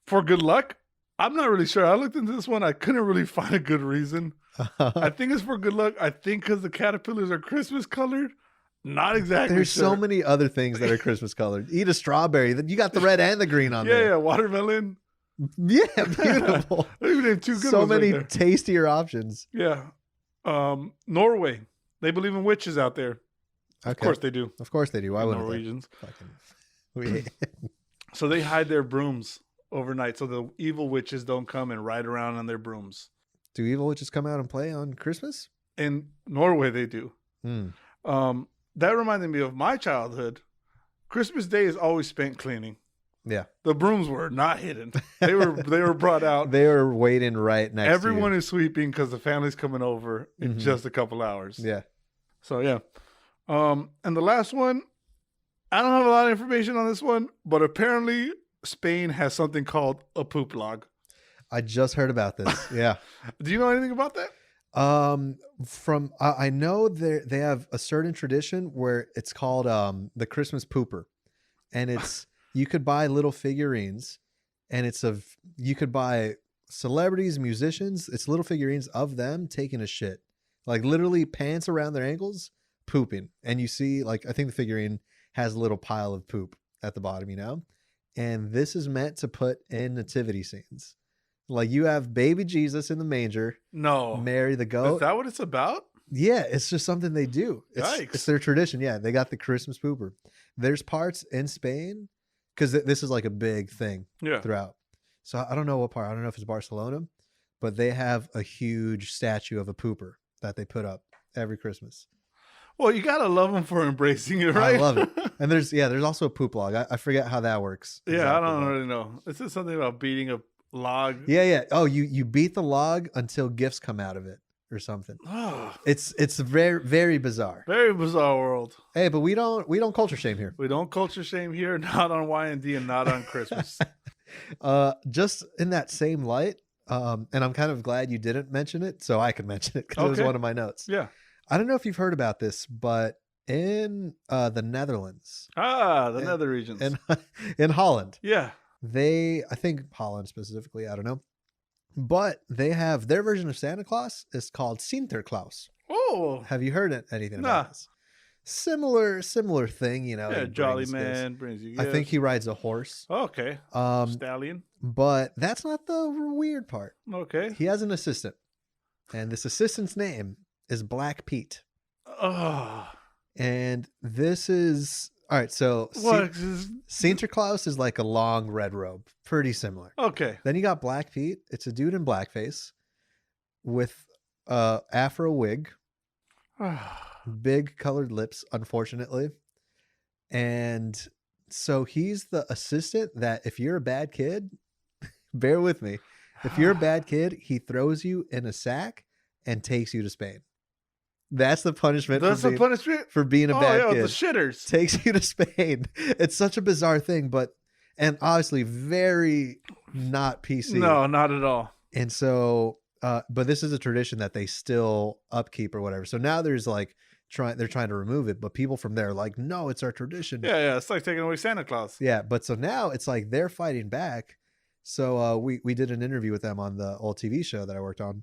For good luck? I'm not really sure. I looked into this one. I couldn't really find a good reason. I think it's for good luck. I think because the caterpillars are Christmas colored. Not exactly There's sure. so many other things that are Christmas colored. Eat a strawberry. You got the red and the green on there. Yeah, watermelon. Yeah, beautiful. We named two good So ones many right tastier options. there. Yeah. Norway. They believe in witches out there. Okay. Of course they do. Of course they do. Why wouldn't they? Norwegians. Fucking... So they hide their brooms overnight so the evil witches don't come and ride around on their brooms. Do evil witches come out and play on Christmas? In Norway, they do. Hmm. That reminded me of my childhood. Christmas Day is always spent cleaning. Yeah. The brooms were not hidden. They were brought out. They were waiting right next Everyone to is sweeping because the family's coming over in just a couple hours. you. Yeah. So yeah. And the last one, I don't have a lot of information on this one, but apparently Spain has something called a poop log. I just heard about this. Yeah. Do you know anything about that? I know they have a certain tradition where it's called the Christmas pooper, and it's you could buy little figurines, and you could buy celebrities, musicians. It's little figurines of them taking a shit, like literally pants around their ankles, pooping, and you see like I think the figurine has a little pile of poop at the bottom, and this is meant to put in nativity scenes. Like you have baby Jesus in the manger. No. Mary the goat. Is that what it's about? Yeah, it's just something they do. Yikes. It's their tradition. Yeah, they got the Christmas pooper. There's parts in Spain because this is like a big thing throughout. So I don't know what part. I don't know if it's Barcelona, but they have a huge statue of a pooper that they put up every Christmas. Well, you gotta love them for embracing it, right? I love it. And there's also a poop log. I forget how that works. Yeah, exactly, I don't but- really know. Is this something about beating a log? Yeah. Oh, you beat the log until gifts come out of it or something. Oh, It's very, very bizarre. very bizarre world. Hey, but we don't culture shame here. We don't culture shame here, not on Y&D and not on Christmas. Just in that same light, and I'm kind of glad you didn't mention it, so I could mention it because it was Okay. one of my notes. Yeah. I don't know if you've heard about this, but in the Netherlands, The nether regions. in Holland, Yeah. I think Holland specifically, I don't know, but they have their version of Santa Claus is called Sinterklaas. Oh. Have you heard anything Nah. about this? Similar thing, you know. Yeah, he jolly brings man gifts. brings you I think gifts. he rides a horse. Okay. Um, Stallion. but that's not the weird part. Okay. He has an assistant, and this assistant's name is Black Pete. Oh. And this is all right. So What? Sinterklaas is like a long red robe, pretty similar. Okay. Then you got Black Pete. It's a dude in blackface with afro wig, big colored lips, unfortunately. And so he's the assistant that if you're a bad kid, bear with me. If you're a bad kid, he throws you in a sack and takes you to Spain. That's the punishment. That's the punishment? for being a Oh, bad yeah, kid. the shitters. Takes you to Spain. It's such a bizarre thing, and obviously very not PC. No, not at all. And so, but this is a tradition that they still upkeep or whatever. So now there's like they're trying to remove it, but people from there are like, no, it's our tradition. Yeah. It's like taking away Santa Claus. Yeah. But so now it's like they're fighting back. So we did an interview with them on the old TV show that I worked on,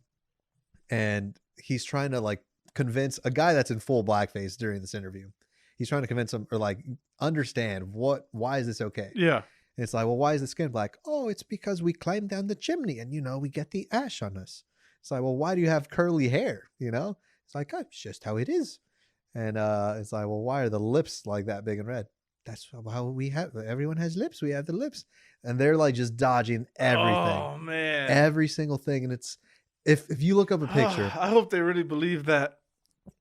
and he's trying to like convince a guy that's in full blackface during this interview. He's trying to convince him or like understand why is this okay? Yeah. And it's like, well, why is the skin black? Oh, it's because we climbed down the chimney and we get the ash on us. It's like, well, why do you have curly hair? It's like, oh, it's just how it is. And it's like, well, why are the lips like that big and red? That's how we have. Everyone has lips. We have the lips, and they're like just dodging everything. Oh man. Every single thing. And it's if you look up a picture, I hope they really believe that.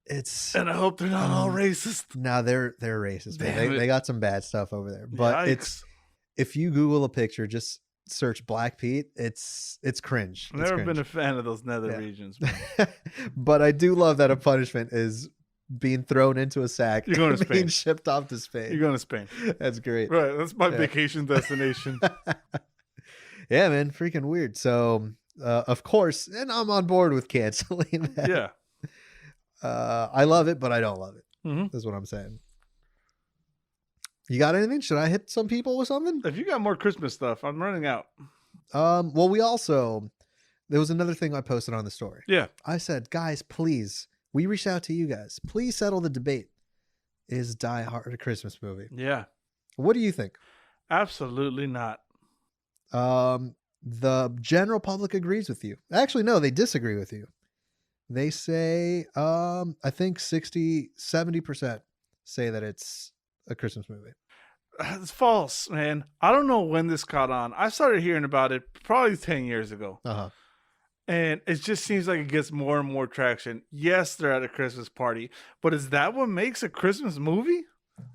And I hope they're not all racist. No, they're racist. Man. Damn it. They got some bad stuff over there. But Yikes. if you Google a picture, just search Black Pete. It's cringe. I've It's never cringe. been a fan of those nether Yeah. regions. Man. But I do love that a punishment is being thrown into a sack. You're going to and being Spain. shipped off to Spain. You're going to Spain. That's great. Right. That's my Yeah. vacation destination. Yeah, man, freaking weird. So, of course, and I'm on board with canceling that. Yeah. I love it, but I don't love it. Mm-hmm. That's what I'm saying. You got anything? Should I hit some people with something? If you got more Christmas stuff, I'm running out. Well, there was another thing I posted on the story. Yeah. I said, guys, please, we reached out to you guys. Please settle the debate. Is Die Hard a Christmas movie? Yeah. What do you think? Absolutely not. The general public agrees with you. Actually, no, they disagree with you. They say, I think 70% say that it's a Christmas movie. It's false, man. I don't know when this caught on. I started hearing about it probably 10 years ago. Uh-huh. And it just seems like it gets more and more traction. Yes, they're at a Christmas party, but is that what makes a Christmas movie?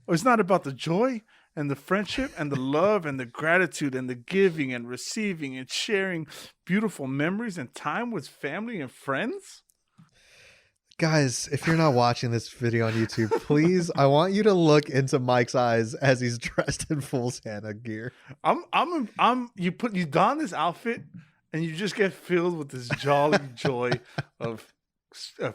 Or it's not about the joy and the friendship and the love and the gratitude and the giving and receiving and sharing beautiful memories and time with family and friends? Guys, if you're not watching this video on YouTube, please, I want you to look into Mike's eyes as he's dressed in full Santa gear. You don this outfit and you just get filled with this jolly joy of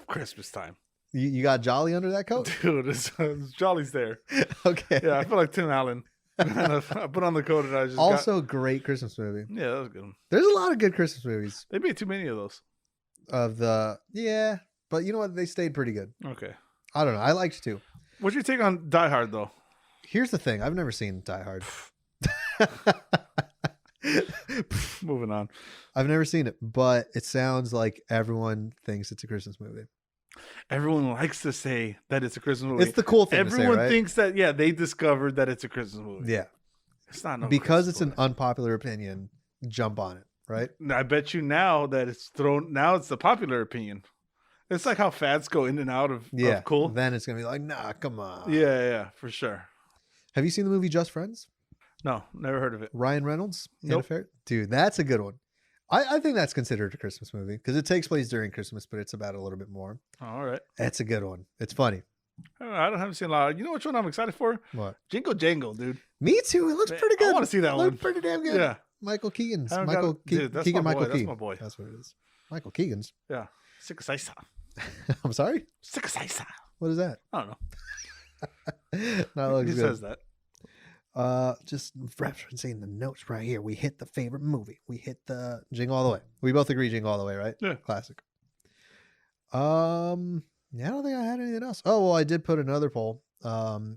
Christmas time. You got Jolly under that coat? Dude, it's Jolly's there. Okay. Yeah, I feel like Tim Allen. I put on the coat and I just also great Christmas movie. Yeah, that was good. There's a lot of good Christmas movies. They made too many of those. But you know what? They stayed pretty good. Okay. I don't know. I liked too. What's your take on Die Hard, though? Here's the thing. I've never seen Die Hard. Moving on. I've never seen it, but it sounds like everyone thinks it's a Christmas movie. Everyone likes to say that it's a Christmas movie. It's the cool thing Everyone to say, right? thinks that, they discovered that it's a Christmas movie. Yeah. It's not no because Christmas it's an movie. unpopular opinion, jump on it, right? I bet you now that it's thrown. Now it's the popular opinion. It's like how fads go in and out of cool. Then it's gonna be like, nah, come on. Yeah, for sure. Have you seen the movie Just Friends? No, never heard of it. Ryan Reynolds? Nope. Dude, that's a good one. I think that's considered a Christmas movie because it takes place during Christmas, but it's about a little bit more. All right. That's a good one. It's funny. I haven't seen a lot. You know which one I'm excited for? What? Jingle Jangle, dude. Me too. It looks pretty good. I want to see that one. Looks pretty damn good. Yeah. Michael Keegan's. Dude, that's Keegan my Michael boy. Keegan. That's my boy. That's what it is. Michael Keegan's. Yeah. Sikasaisa. I'm sorry? Sikasaisa. What is that? I don't know. That looks He good. says that. Just referencing the notes right here. We hit the favorite movie. We hit the Jingle All the Way. We both agree Jingle All the Way, right? Yeah. Classic. Yeah, I don't think I had anything else. Oh, well, I did put another poll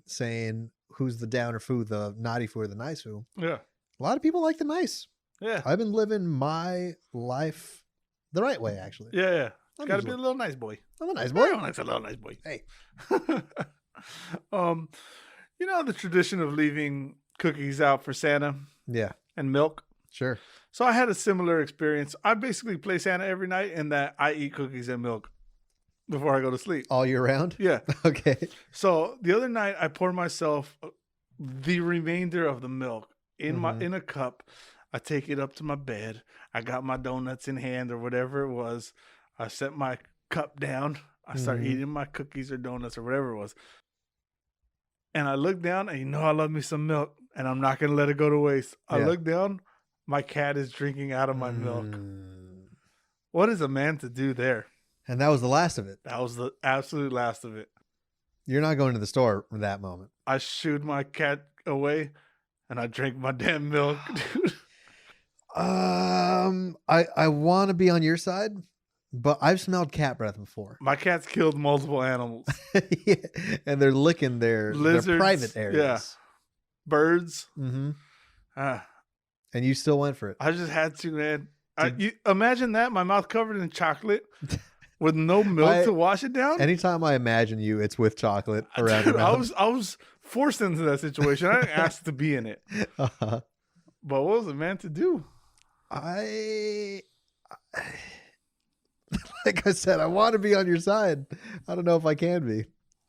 saying who's the downer food, the naughty food or the nice food. Yeah. A lot of people like the nice. Yeah. I've been living my life the right way, actually. Yeah. I'm Got to just be a little nice boy. I'm a nice boy. Everyone likes a little nice boy. Hey. You know the tradition of leaving cookies out for Santa Yeah, and milk? sure. So I had a similar experience. I basically play Santa every night in that I eat cookies and milk before I go to sleep. All year round? Yeah. Okay. So the other night I poured myself the remainder of the milk in in a cup. I take it up to my bed. I got my donuts in hand or whatever it was. I set my cup down. I start eating my cookies or donuts or whatever it was. And I look down and I love me some milk and I'm not going to let it go to waste. I look down, my cat is drinking out of my milk. What is a man to do there? And that was the last of it. That was the absolute last of it. You're not going to the store for that moment. I shooed my cat away and I drank my damn milk, dude. I want to be on your side, but I've smelled cat breath before. My cat's killed multiple animals. Yeah, and they're licking their Lizards, private areas. yeah. Birds. Mm-hmm. Ah, And you still went for it. I just had to, man. Imagine that, my mouth covered in chocolate with no milk to wash it down. Anytime I imagine you, it's with chocolate around Dude, your mouth. I was forced into that situation. I didn't ask to be in it. Uh-huh. But what was a man to do? Like I said, I want to be on your side. I don't know if I can be.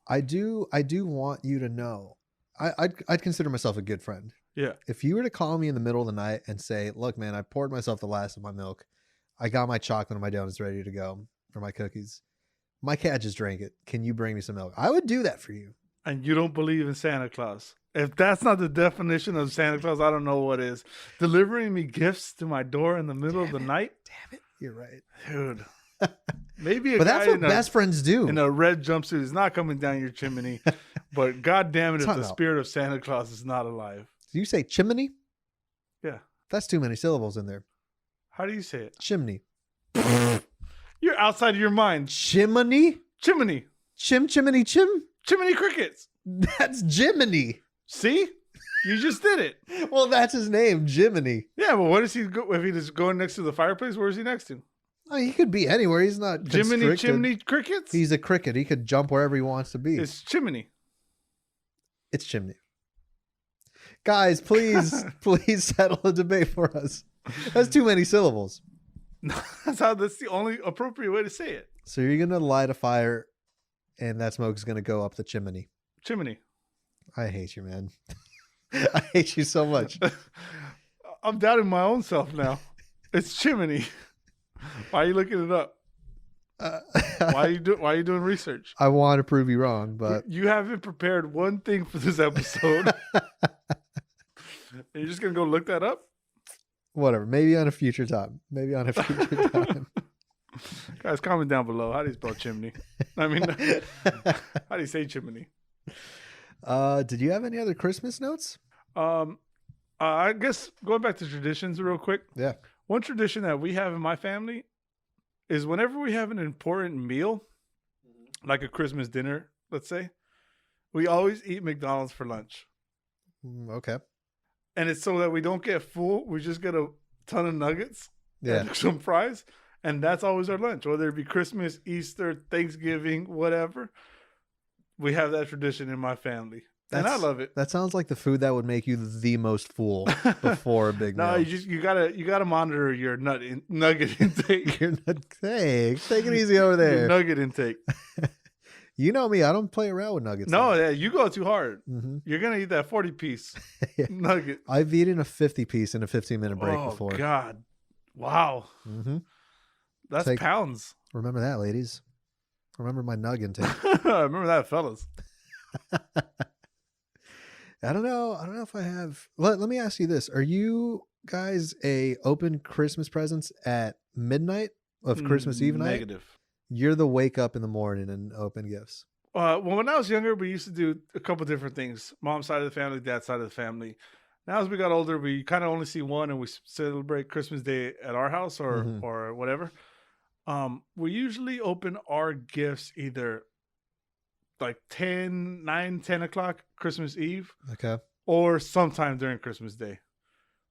I do want you to know. I'd consider myself a good friend. Yeah. If you were to call me in the middle of the night and say, look, man, I poured myself the last of my milk. I got my chocolate and my donuts ready to go for my cookies. My cat just drank it. Can you bring me some milk? I would do that for you. And you don't believe in Santa Claus. If that's not the definition of Santa Claus, I don't know what is. Delivering me gifts to my door in the middle of the night? Damn it. You're right. Dude. Maybe But that's what best friends do. in a red jumpsuit is not coming down your chimney. But God damn it, if Time the out. spirit of Santa Claus is not alive. Do you say chimney? Yeah. That's too many syllables in there. How do you say it? Chimney. You're outside of your mind. Chimney? Chimney. Chimney chim? Chimney crickets. That's Jiminy. See? You just did it. Well, that's his name, Jiminy. Yeah, but what is he go if he's going next to the fireplace? Where is he next to? I mean, he could be anywhere. He's not Jiminy constricted. chimney crickets? He's a cricket. He could jump wherever he wants to be. It's chimney. It's chimney. Guys, please, please settle a debate for us. That's too many syllables. That's the only appropriate way to say it. So you're gonna light a fire, and that smoke is gonna go up the chimney. Chimney. I hate you, man. I hate you so much. I'm doubting my own self now. It's chimney. Why are you looking it up? Why are you doing research? I want to prove you wrong, but You haven't prepared one thing for this episode. You're just gonna go look that up? whatever. Maybe on a future time. Maybe on a future time. Guys, comment down below. How do you spell chimney? I mean, how do you say chimney? Did you have any other Christmas notes? I guess going back to traditions real quick. Yeah. One tradition that we have in my family is whenever we have an important meal, like a Christmas dinner, let's say, we always eat McDonald's for lunch. Okay. And it's so that we don't get full. We just get a ton of nuggets and some fries. And that's always our lunch, whether it be Christmas, Easter, Thanksgiving, whatever. We have that tradition in my family. And I love it. That sounds like the food that would make you the most full before a big No, meal. you gotta monitor your nugget intake. You're not, hey, take it easy over Your there. nugget intake. You know me, I don't play around with nuggets. No, yeah, you go too hard. Mm-hmm. You're gonna eat that 40-piece Yeah. nugget. I've eaten a 50-piece in a 15-minute break Oh before. God, wow, Mm-hmm. that's pounds. Remember that, ladies. Remember my nugget intake. I remember that, fellas. I don't know if I have. Let me ask you this: are you guys a open Christmas presents at midnight of Christmas Eve night? Negative. You're the wake up in the morning and open gifts. Well, when I was younger, we used to do a couple different things. Mom's side of the family, dad's side of the family. Now, as we got older, we kind of only see one, and we celebrate Christmas Day at our house or whatever. We usually open our gifts either like 9, 10 o'clock Christmas Eve, Okay. or sometime during Christmas Day.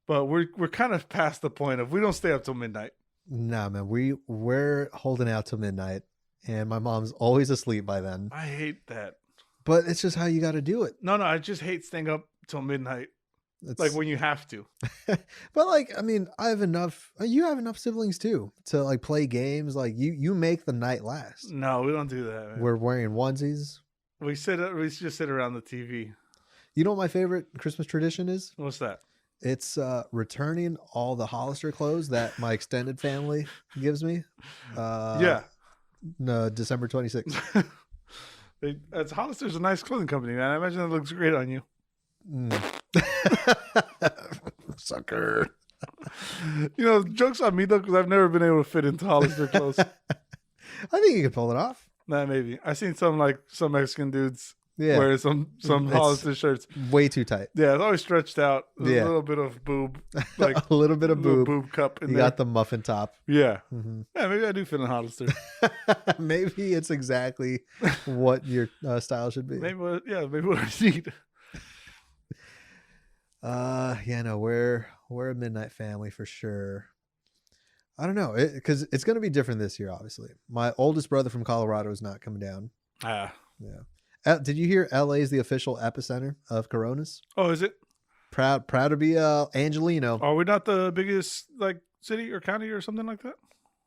But we're kind of past the point of we don't stay up till midnight. Nah, man, we're holding out till midnight, and my mom's always asleep by then. I hate that. But it's just how you got to do it. No, I just hate staying up till midnight. It's, Like when you have to. but like, I mean, I have enough. You have enough siblings too to like play games. Like you make the night last. No, we don't do that, man. We're wearing onesies. We just sit around the TV. You know what my favorite Christmas tradition is? What's that? It's returning all the Hollister clothes that my extended family gives me. Yeah. No, December 26th. Hollister's a nice clothing company, man. I imagine it looks great on you. Sucker. You know, jokes on me though, because I've never been able to fit into Hollister clothes. I think you can pull it off. Nah, maybe. I seen some Mexican dudes Yeah. wear some It's Hollister shirts. Way too tight. Yeah, it's always stretched out. There's Yeah. a little bit of boob, like a little bit of little boob. cup in You there. got the muffin top. Yeah. Mm-hmm. Yeah, maybe I do fit in Hollister. Maybe it's exactly what your style should be. maybe what I need. Yeah, no, we're a midnight family for sure. I don't know, because it's going to be different this year. Obviously, my oldest brother from Colorado is not coming down. Ah. Yeah. Did you hear LA is the official epicenter of Coronas? Oh, is it? Proud to be Angelino. Are we not the biggest like city or county or something like that?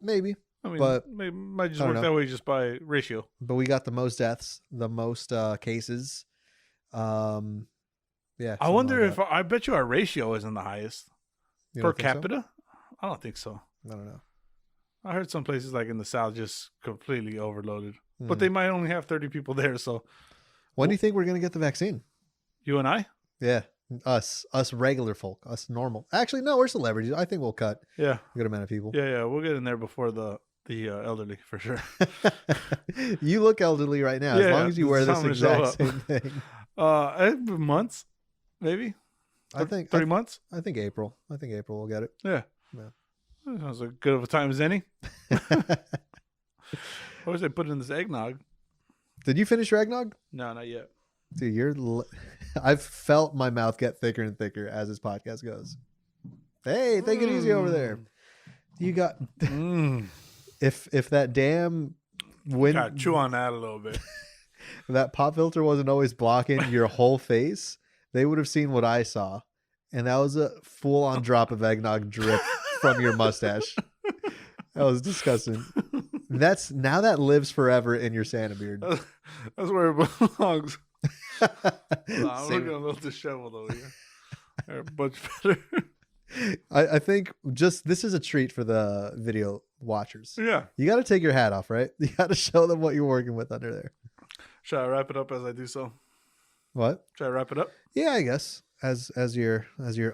Maybe, I mean, but maybe might just I don't work know. that way just by ratio. but we got the most deaths, the most cases. Yeah. I wonder if I bet you our ratio isn't the highest You per don't think so? capita. I don't think so. I don't know. I heard some places like in the South just completely overloaded, but Hmm. they might only have 30 people there. So When do you think we're going to get the vaccine? you and I, Yeah. Us regular folk, us normal. Actually, no, we're celebrities. I think we'll cut yeah, a good amount of people. yeah, we'll get in there before the elderly for sure. You look elderly right now, as Yeah, long as you wear that's this how I'm gonna exact same thing. Months, maybe. I think 3 months. I think April. I think April will get it. Yeah. Yeah. That sounds like good of a time as any. I wish they put in this eggnog. Did you finish your eggnog? No, not yet. Dude, I've felt my mouth get thicker and thicker as this podcast goes. Hey, take it easy over there. You got if that damn wind, Gotta chew on that a little bit. that pop filter wasn't always blocking your whole face, they would have seen what I saw, and that was a full-on drop of eggnog drip from your mustache. That was disgusting. That lives forever in your Santa beard. That's where it belongs. I'm Same. looking a little disheveled over here. They're much better. I think just this is a treat for the video watchers. Yeah. You got to take your hat off, right? You got to show them what you're working with under there. Should I wrap it up as I do so? What? Should I wrap it up? Yeah, I guess as you're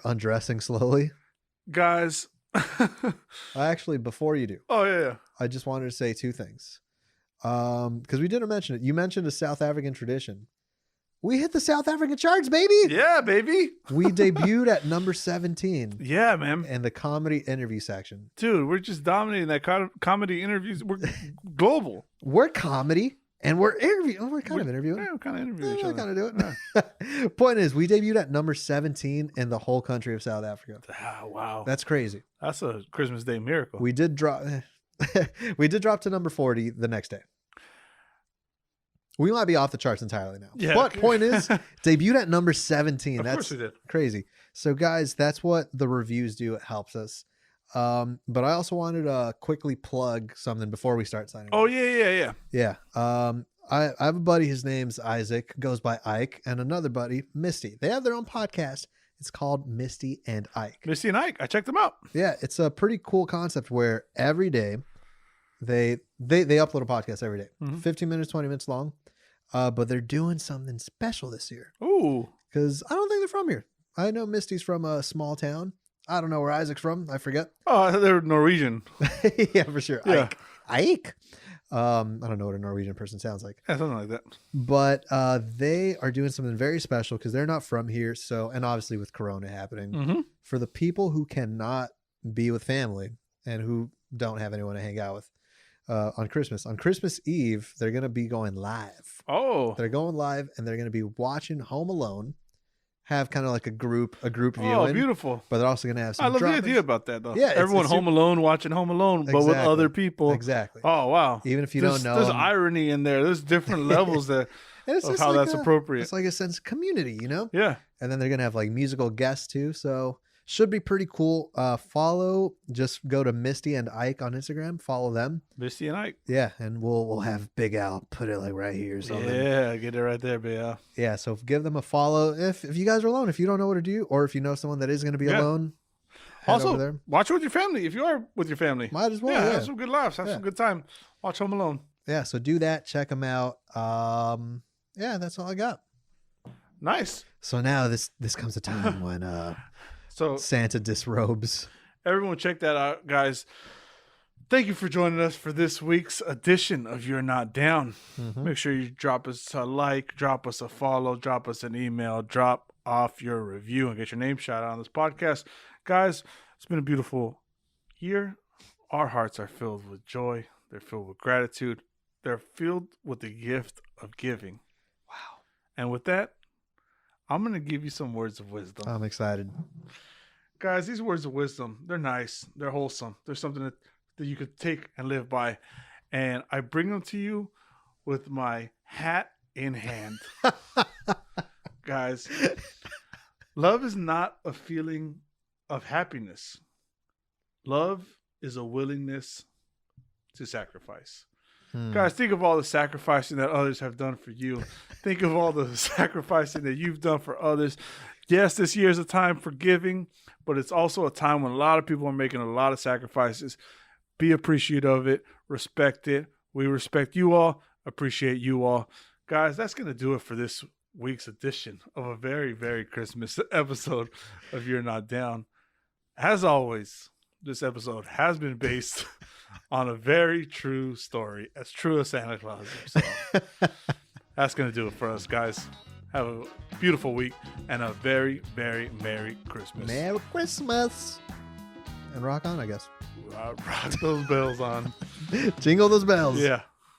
undressing slowly. Guys. Actually, before you do, Oh, yeah. I just wanted to say two things. Because we didn't mention it. You mentioned a South African tradition. We hit the South African charts, baby. Yeah, baby. We debuted at number 17 Yeah, man. in the comedy interview section. Dude, we're just dominating that comedy interviews. We're global. We're comedy and we're interviewing. We're kind of interviewing. Yeah, we're kind of interviewing each We're other. kind of doing it. Point is, we debuted at number 17 in the whole country of South Africa. Ah, wow. That's crazy. That's a Christmas Day miracle. We did drop. We did drop to number 40 the next day. We might be off the charts entirely now. Yeah. But point is, debuted at number 17. Of That's course we did. crazy. So guys, that's what the reviews do. It helps us. But I also wanted to quickly plug something before we start signing Oh off. yeah. Yeah. I have a buddy, his name's Isaac, goes by Ike, and another buddy, Misty. They have their own podcast. It's called Misty and Ike. Misty and Ike, I checked them out. Yeah, it's a pretty cool concept where every day they upload a podcast every day. 15 minutes, 20 minutes long. But they're doing something special this year. Ooh. Because I don't think they're from here. I know Misty's from a small town. I don't know where Isaac's from. I forget. Oh, they're Norwegian. Yeah, for sure. Yeah. Ike. I don't know what a Norwegian person sounds like. Yeah, something like that. But they are doing something very special because they're not from here. So, and obviously with Corona happening, for the people who cannot be with family and who don't have anyone to hang out with on Christmas Eve, they're going to be going live. Oh. They're going live and they're going to be watching Home Alone, have kind of like a group viewing. Oh, beautiful. But they're also going to have some I love droppings. the idea about that, though. Yeah, everyone it's home alone, watching Home Alone, but with Exactly. other people. Exactly. Oh, wow. Even if you There's- don't know There's them. irony in there. There's different levels And it's of just how like that's appropriate. It's like a sense of community, you know? Yeah. And then they're going to have like musical guests too. So should be pretty cool. Just go to Misty and Ike on Instagram. Follow them. Misty and Ike. Yeah. And we'll have Big Al put it like right here or something. Yeah, get it right there, Bill. Yeah. So give them a follow. If you guys are alone, if you don't know what to do, or if you know someone that is going to be Yeah. alone, head over Also, there. watch it with your family. If you are with your family, Might as well. yeah, Yeah. have some good laughs. Have Yeah. some good time. Watch Home Alone. Yeah. So do that. Check them out. Yeah, that's all I got. Nice. So now this comes a time when So Santa disrobes. everyone check that out, guys. Thank you for joining us for this week's edition of You're Not Down. Make sure you drop us a like, drop us a follow, drop us an email, drop off your review, and get your name shout out on this podcast. Guys, it's been a beautiful year. Our hearts are filled with joy. They're filled with gratitude. They're filled with the gift of giving. Wow. And with that, I'm going to give you some words of wisdom. I'm excited. Guys, these words of wisdom, they're nice. They're wholesome. They're something that you could take and live by. And I bring them to you with my hat in hand. Guys, love is not a feeling of happiness. Love is a willingness to sacrifice. Guys, think of all the sacrificing that others have done for you. Think of all the sacrificing that you've done for others. Yes, this year is a time for giving, but it's also a time when a lot of people are making a lot of sacrifices. Be appreciative of it. Respect it. We respect you all. Appreciate you all. Guys, that's going to do it for this week's edition of a very, very Christmas episode of You're Not Down. As always, this episode has been based on a very true story, as true as Santa Claus himself. That's going to do it for us, guys. Have a beautiful week and a very, very Merry Christmas. Merry Christmas. And rock on, I guess. Rock those bells on. Jingle those bells. Yeah.